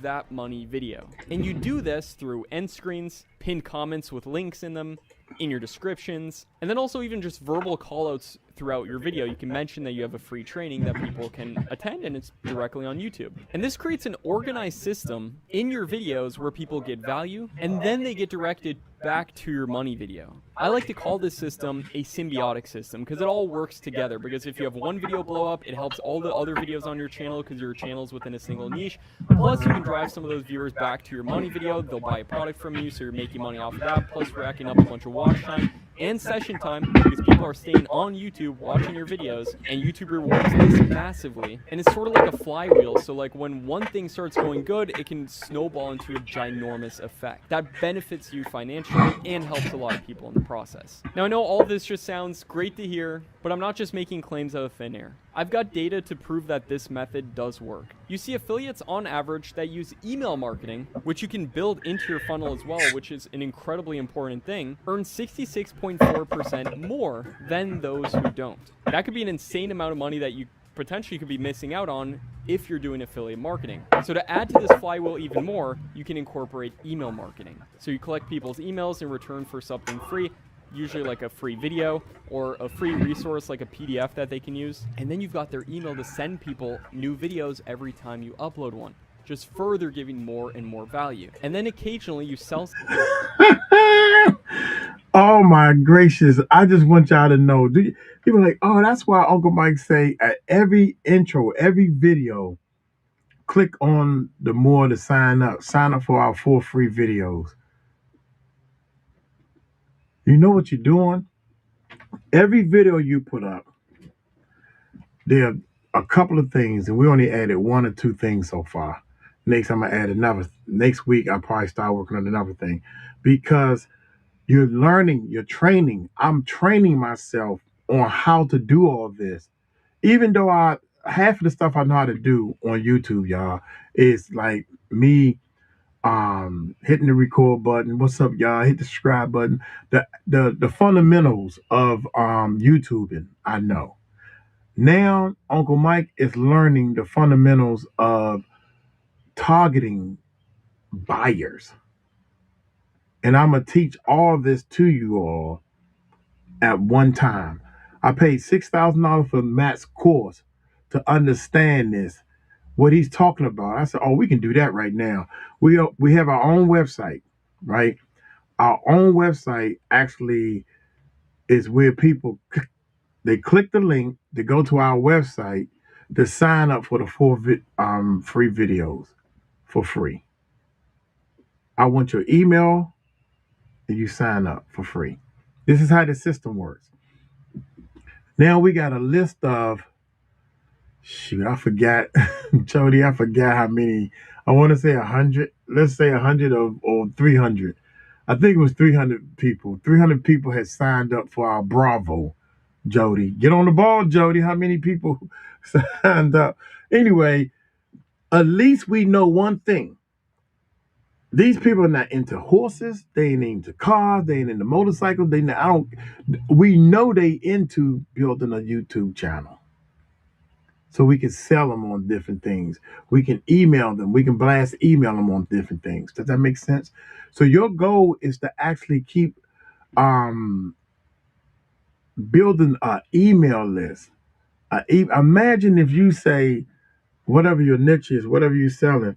That money video. And you do this through end screens, pinned comments with links in them, in your descriptions, and then also even just verbal callouts throughout your video. You can mention that you have a free training that people can attend, and it's directly on YouTube. And this creates an organized system in your videos where people get value, and then they get directed back to your money video. I like to call this system a symbiotic system because it all works together. Because if you have one video blow up, it helps all the other videos on your channel because your channel is within a single niche. Plus, you can drive some of those viewers back to your money video. They'll buy a product from you, so you're making money off of that. Plus, racking up a bunch of watch time and session time because people are staying on YouTube watching your videos, and YouTube rewards this massively. And it's sort of like a flywheel. So like when one thing starts going good, it can snowball into a ginormous effect that benefits you financially and helps a lot of people in the process. Now, I know all of this just sounds great to hear, but I'm not just making claims out of thin air. I've got data to prove that this method does work. You see affiliates on average that use email marketing, which you can build into your funnel as well, which is an incredibly important thing, earn 66.4% more than those who don't. That could be an insane amount of money that you potentially could be missing out on if you're doing affiliate marketing. So to add to this flywheel even more, you can incorporate email marketing. So you collect people's emails in return for something free, usually like a free video or a free resource like a PDF that they can use. And then you've got their email to send people new videos every time you upload one, just further giving more and more value. And then occasionally you sell. Oh my gracious. I just want y'all to know. People are like, oh, that's why Uncle Mike say at every intro, every video, click on the more to sign up. Sign up for our 4 free videos. You know what you're doing? Every video you put up, there are a couple of things, and we only added 1 or 2 things so far. Next, I'm gonna add another. Next week, I'll probably start working on another thing because you're learning, you're training. I'm training myself on how to do all this. Even though half of the stuff I know how to do on YouTube, y'all, is like me hitting the record button. What's up, y'all? Hit the subscribe button. The fundamentals of YouTubing, I know. Now Uncle Mike is learning the fundamentals of targeting buyers. And I'm gonna teach all this to you all at one time. I paid $6,000 for Matt's course to understand this, what he's talking about. I said, oh, we can do that right now. We have our own website, right? Our own website actually is where people, they click the link to go to our website to sign up for the 4 free videos for free. I want your email and you sign up for free. This is how the system works. Now we got a list of, shoot, I forgot, Jody, I forgot how many. I want to say 100. Let's say 100 or 300. I think it was 300 people. 300 people had signed up for our Bravo, Jody. Get on the ball, Jody. How many people signed up? Anyway, at least we know one thing. These people are not into horses. They ain't into cars. They ain't into motorcycles. We know they into building a YouTube channel. So we can sell them on different things. We can email them. We can blast email them on different things. Does that make sense? So your goal is to actually keep building an email list. Imagine if you say, whatever your niche is, whatever you're selling,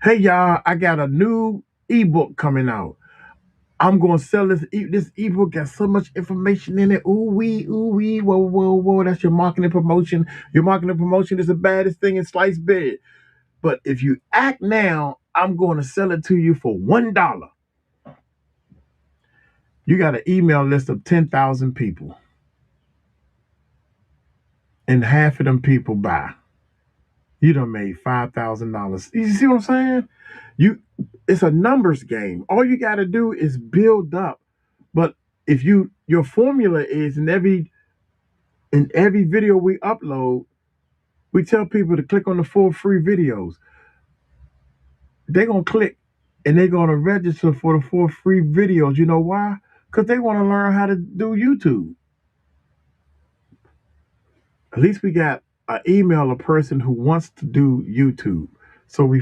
hey y'all, I got a new ebook coming out. I'm gonna sell this ebook. Got so much information in it. Ooh wee, whoa. That's your marketing promotion. Your marketing promotion is the baddest thing in sliced bread. But if you act now, I'm going to sell it to you for $1. You got an email list of 10,000 people, and half of them people buy. You done made $5,000. You see what I'm saying? It's a numbers game. All you got to do is build up. But if your formula is in every video we upload, we tell people to click on the 4 free videos. They're gonna click and they're gonna register for the 4 free videos. You know why? Because they want to learn how to do YouTube. At least we got an email a person who wants to do YouTube. So we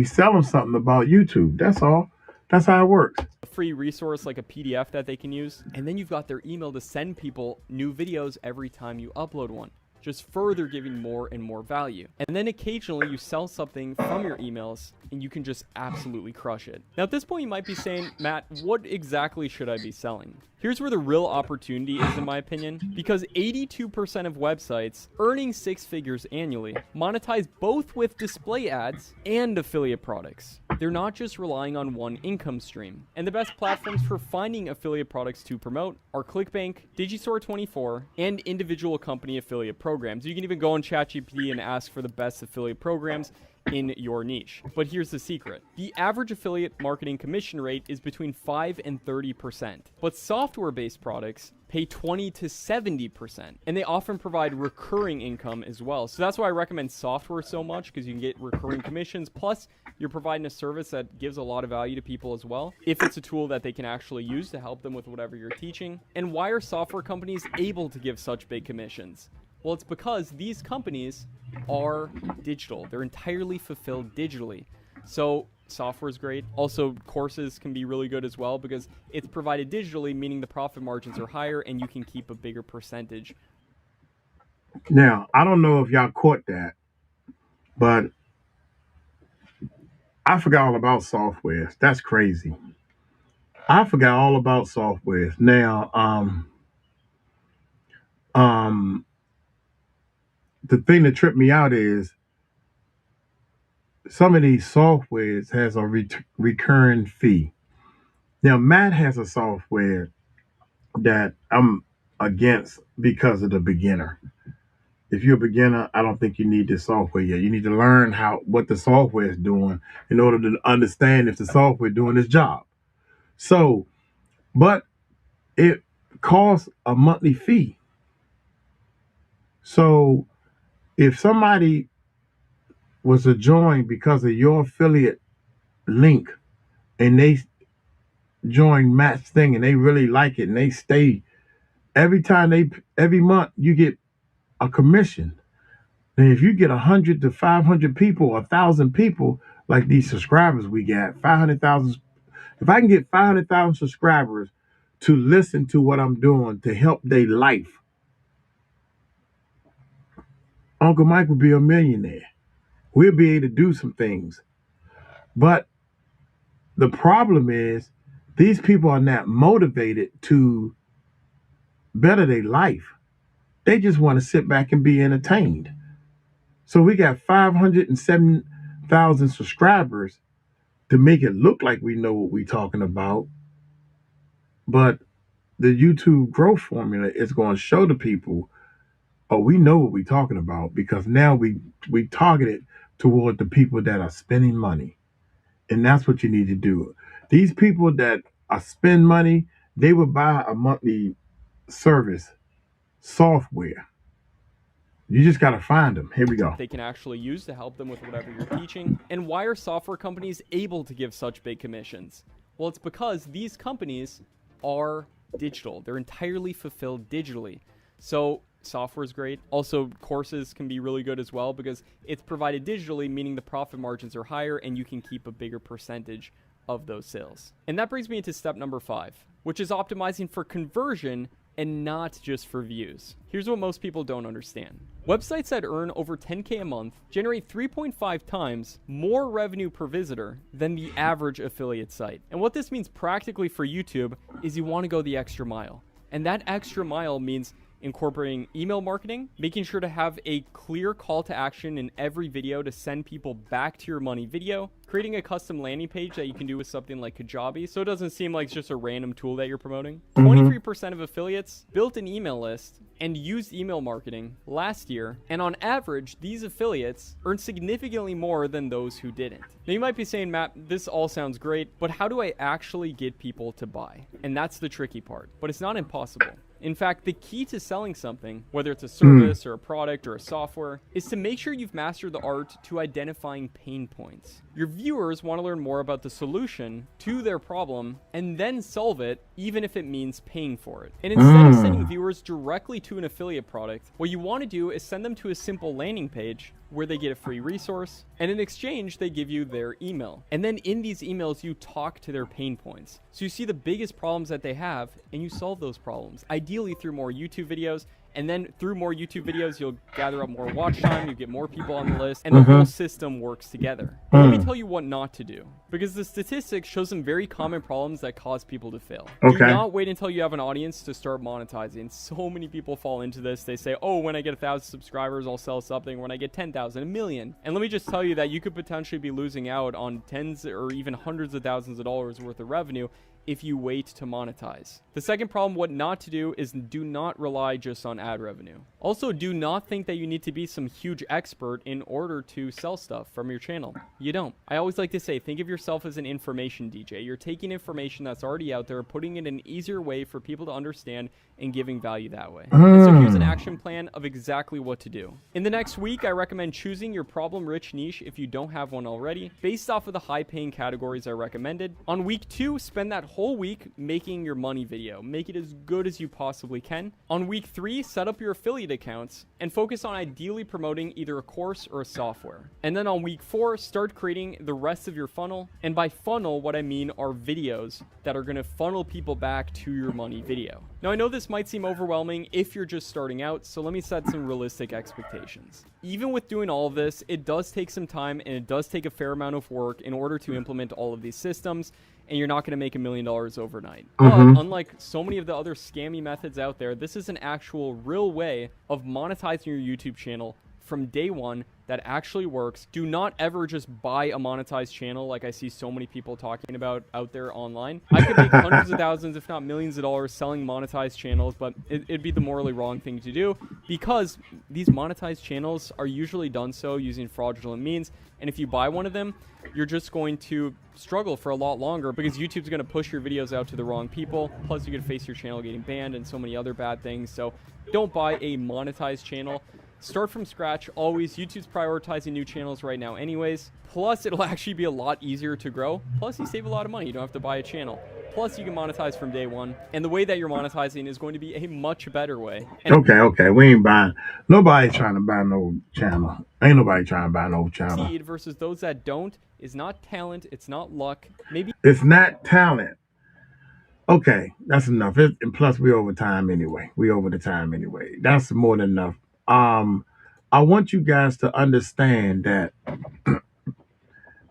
sell them something about YouTube. That's all. That's how it works. A free resource like a PDF that they can use, and then you've got their email to send people new videos every time you upload one, just further giving more and more value. And then occasionally you sell something from your emails and you can just absolutely crush it. Now at this point you might be saying, Matt, what exactly should I be selling? Here's where the real opportunity is, in my opinion, because 82% of websites earning 6 figures annually monetize both with display ads and affiliate products. They're not just relying on one income stream. And the best platforms for finding affiliate products to promote are ClickBank, Digistore24, and individual company affiliate programs. You can even go on ChatGPT and ask for the best affiliate programs in your niche. But here's the secret. The average affiliate marketing commission rate is between 5 and 30%. But software-based products pay 20 to 70%. And they often provide recurring income as well. So that's why I recommend software so much, because you can get recurring commissions. Plus, you're providing a service that gives a lot of value to people as well, if it's a tool that they can actually use to help them with whatever you're teaching. And why are software companies able to give such big commissions? Well, it's because these companies are digital. They're entirely fulfilled digitally. So software is great. Also, courses can be really good as well because it's provided digitally, meaning the profit margins are higher and you can keep a bigger percentage. Now, I don't know if y'all caught that, but I forgot all about software. That's crazy. I forgot all about software. Now, the thing that tripped me out is some of these softwares has a recurring fee. Now, Matt has a software that I'm against because of the beginner. If you're a beginner, I don't think you need this software yet. You need to learn what the software is doing in order to understand if the software is doing its job. So, but it costs a monthly fee. So if somebody was to join because of your affiliate link and they join Matt's thing and they really like it and they stay every month you get a commission. And if you get 100 to 500 people, 1,000 people like these subscribers we got, 500,000. If I can get 500,000 subscribers to listen to what I'm doing to help their life, Uncle Mike will be a millionaire. We'll be able to do some things. But the problem is these people are not motivated to better their life. They just want to sit back and be entertained. So we got 507,000 subscribers to make it look like we know what we're talking about. But the YouTube growth formula is going to show the people, oh, we know what we're talking about, because now we target it toward the people that are spending money. And that's what you need to do. These people that are spend money, they would buy a monthly service software. You just got to find them. Here we go. They can actually use to help them with whatever you're teaching. And why are software companies able to give such big commissions? Well, it's because these companies are digital. They're entirely fulfilled digitally. So software is great. Also, courses can be really good as well because it's provided digitally, meaning the profit margins are higher and you can keep a bigger percentage of those sales. And that brings me into step number 5, which is optimizing for conversion and not just for views. Here's what most people don't understand. Websites that earn over 10K a month generate 3.5 times more revenue per visitor than the average affiliate site. And what this means practically for YouTube is you want to go the extra mile. And that extra mile means incorporating email marketing, making sure to have a clear call to action in every video to send people back to your money video, creating a custom landing page that you can do with something like Kajabi so it doesn't seem like it's just a random tool that you're promoting. 23% of affiliates built an email list and used email marketing last year, and on average, these affiliates earn significantly more than those who didn't. Now you might be saying, Matt, this all sounds great, but how do I actually get people to buy? And that's the tricky part, but it's not impossible. In fact, the key to selling something, whether it's a service or a product or a software, is to make sure you've mastered the art to identifying pain points. Your viewers want to learn more about the solution to their problem and then solve it, even if it means paying for it. And instead of sending viewers directly to an affiliate product, what you want to do is send them to a simple landing page where they get a free resource, and in exchange, they give you their email. And then in these emails, you talk to their pain points. So you see the biggest problems that they have, and you solve those problems, ideally through more YouTube videos. And then through more YouTube videos, you'll gather up more watch time, you get more people on the list, and the whole system works together. But let me tell you what not to do, because the statistics show some very common problems that cause people to fail. Do not wait until you have an audience to start monetizing. So many people fall into this. They say, oh, when I get 1,000 subscribers, I'll sell something. When I get 10,000, a million. And let me just tell you that you could potentially be losing out on tens or even hundreds of thousands of dollars worth of revenue if you wait to monetize. The second problem, what not to do, is do not rely just on ad revenue. Also, do not think that you need to be some huge expert in order to sell stuff from your channel. You don't. I always like to say, think of yourself as an information DJ. You're taking information that's already out there, putting it in an easier way for people to understand and giving value that way. And so here's an action plan of exactly what to do. In the next week, I recommend choosing your problem-rich niche if you don't have one already, based off of the high-paying categories I recommended. On week 2, spend that whole week making your money video. Make it as good as you possibly can. On week 3, set up your affiliate accounts and focus on ideally promoting either a course or a software. And then on week 4, start creating the rest of your funnel. And by funnel, what I mean are videos that are going to funnel people back to your money video. Now, I know this might seem overwhelming if you're just starting out, so let me set some realistic expectations. Even with doing all of this, it does take some time and it does take a fair amount of work in order to implement all of these systems, and you're not going to make $1 million overnight. But unlike so many of the other scammy methods out there, this is an actual real way of monetizing your YouTube channel from day one that actually works. Do not ever just buy a monetized channel like I see so many people talking about out there online. I could make hundreds of thousands, if not millions of dollars selling monetized channels, but it'd be the morally wrong thing to do because these monetized channels are usually done so using fraudulent means. And if you buy one of them, you're just going to struggle for a lot longer because YouTube's going to push your videos out to the wrong people. Plus, you could face your channel getting banned and so many other bad things. So don't buy a monetized channel. Start from scratch, always. YouTube's prioritizing new channels right now anyways. Plus, it'll actually be a lot easier to grow. Plus, you save a lot of money. You don't have to buy a channel. Plus, you can monetize from day one. And the way that you're monetizing is going to be a much better way. Okay. We ain't buying. Nobody's trying to buy no channel. Ain't nobody trying to buy no channel. Versus those that don't is not talent. It's not luck. Maybe it's not talent. Okay, that's enough. And plus, we over time anyway. We over the time anyway. That's more than enough. I want you guys to understand that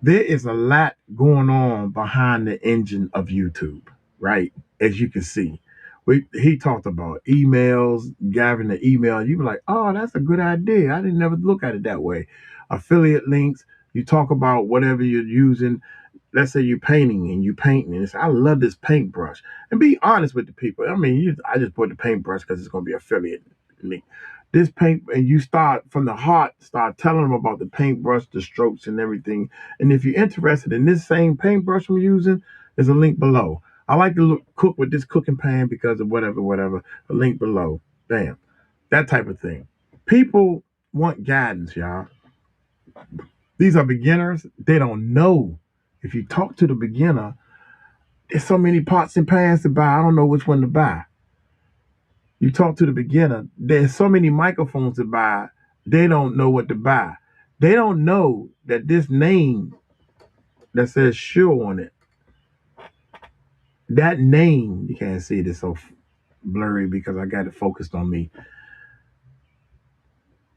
there is a lot going on behind the engine of YouTube, right? As you can see, he talked about emails, gathering the email. You be like, oh, that's a good idea. I didn't never look at it that way. Affiliate links. You talk about whatever you're using. Let's say you're painting and and say, I love this paintbrush. And be honest with the people. I mean, I just put the paintbrush because it's going to be affiliate link. This paint, and you start from the heart, start telling them about the paintbrush, the strokes, and everything. And if you're interested in this same paintbrush I'm using, there's a link below. I like to cook with this cooking pan because of whatever. A link below. Bam. That type of thing. People want guidance, y'all. These are beginners. They don't know. If you talk to the beginner, there's so many pots and pans to buy. I don't know which one to buy. You talk to the beginner, there's so many microphones to buy, they don't know what to buy. They don't know that this name that says Sure on it, that name, you can't see it, it's so blurry because I got it focused on me.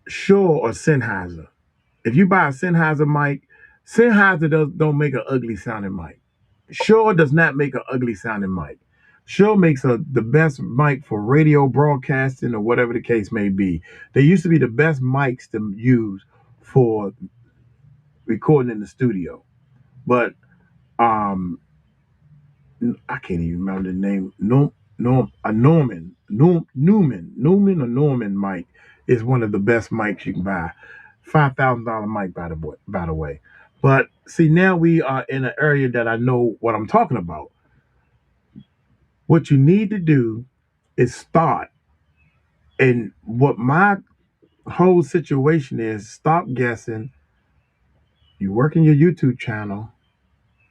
Shure or Sennheiser. If you buy a Sennheiser mic, Sennheiser don't make an ugly sounding mic. Shure does not make an ugly sounding mic. She'll makes the best mic for radio broadcasting or whatever the case may be. They used to be the best mics to use for recording in the studio. But um, I can't even remember the name. Newman or Norman mic is one of the best mics you can buy. $5,000 mic by the way. But see, now we are in an area that I know what I'm talking about. What you need to do is start. And what my whole situation is, stop guessing. You work in your YouTube channel,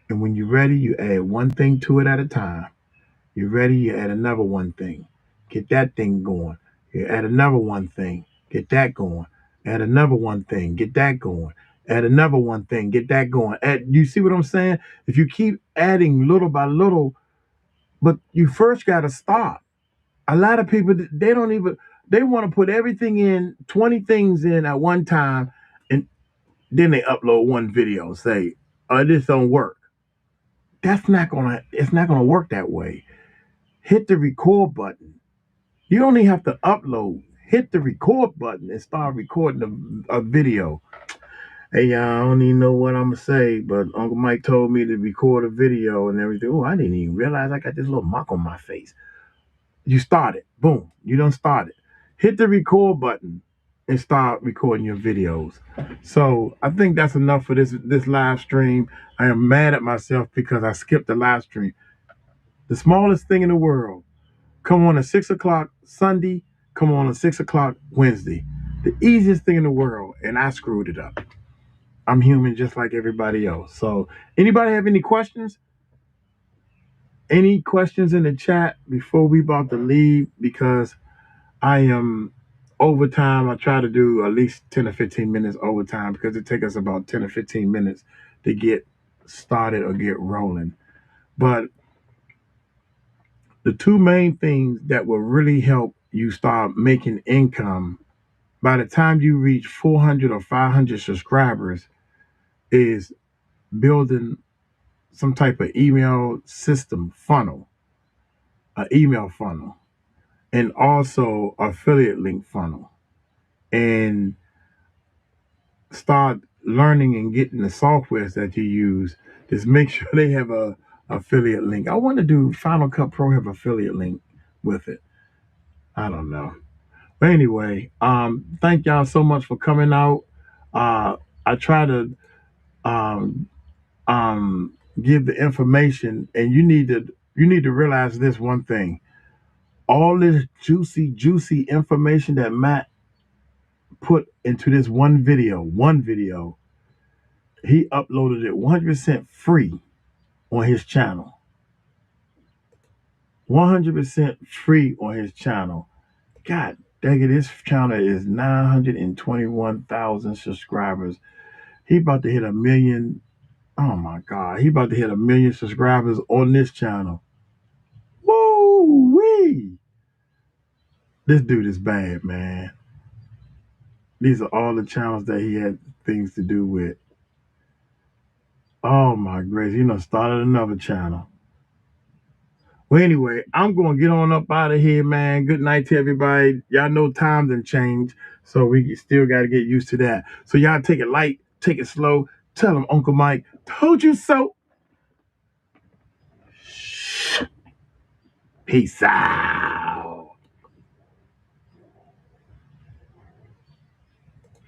and when you're ready, you add one thing to it at a time. You're ready, you add another one thing. Get that thing going. You add another one thing. Get that going. Add another one thing. Get that going. Add another one thing. Get that going. You see what I'm saying? If you keep adding little by little, but you first got to stop. A lot of people, they don't even, they want to put everything in, 20 things in at one time, and then they upload one video and say, oh, this don't work. It's not gonna work that way. Hit the record button. You don't even have to upload. Hit the record button and start recording a video. Hey, y'all, I don't even know what I'm gonna say, but Uncle Mike told me to record a video and everything. Oh, I didn't even realize I got this little mark on my face. You started. Boom. You done started. Hit the record button and start recording your videos. So I think that's enough for this live stream. I am mad at myself because I skipped the live stream. The smallest thing in the world. Come on at 6 o'clock Sunday. Come on at 6 o'clock Wednesday. The easiest thing in the world, and I screwed it up. I'm human just like everybody else. So anybody have any questions? Any questions in the chat before we about to leave? Because I am overtime. I try to do at least 10 or 15 minutes overtime because it takes us about 10 or 15 minutes to get started or get rolling. But the two main things that will really help you start making income by the time you reach 400 or 500 subscribers is building some type of email system funnel, an email funnel, and also affiliate link funnel. And start learning and getting the softwares that you use. Just make sure they have a affiliate link. I want to do Final Cut Pro have affiliate link with it. I don't know. But anyway, thank y'all so much for coming out. I try to um, give the information, and you need to realize this one thing. All this juicy information that Matt put into this one video, he uploaded it 100% free on his channel. 100% free on his channel. God dang it, his channel is 921,000 subscribers. He about to hit a million. Oh my God, he about to hit a million subscribers on this channel. Woo wee! This dude is bad, man. These are all the channels that he had things to do with. Oh my grace, he done started another channel. Well, anyway, I'm going to get on up out of here, man. Good night to everybody. Y'all know time done changed, so we still got to get used to that. So y'all take it light, take it slow. Tell them Uncle Mike told you so. Peace out.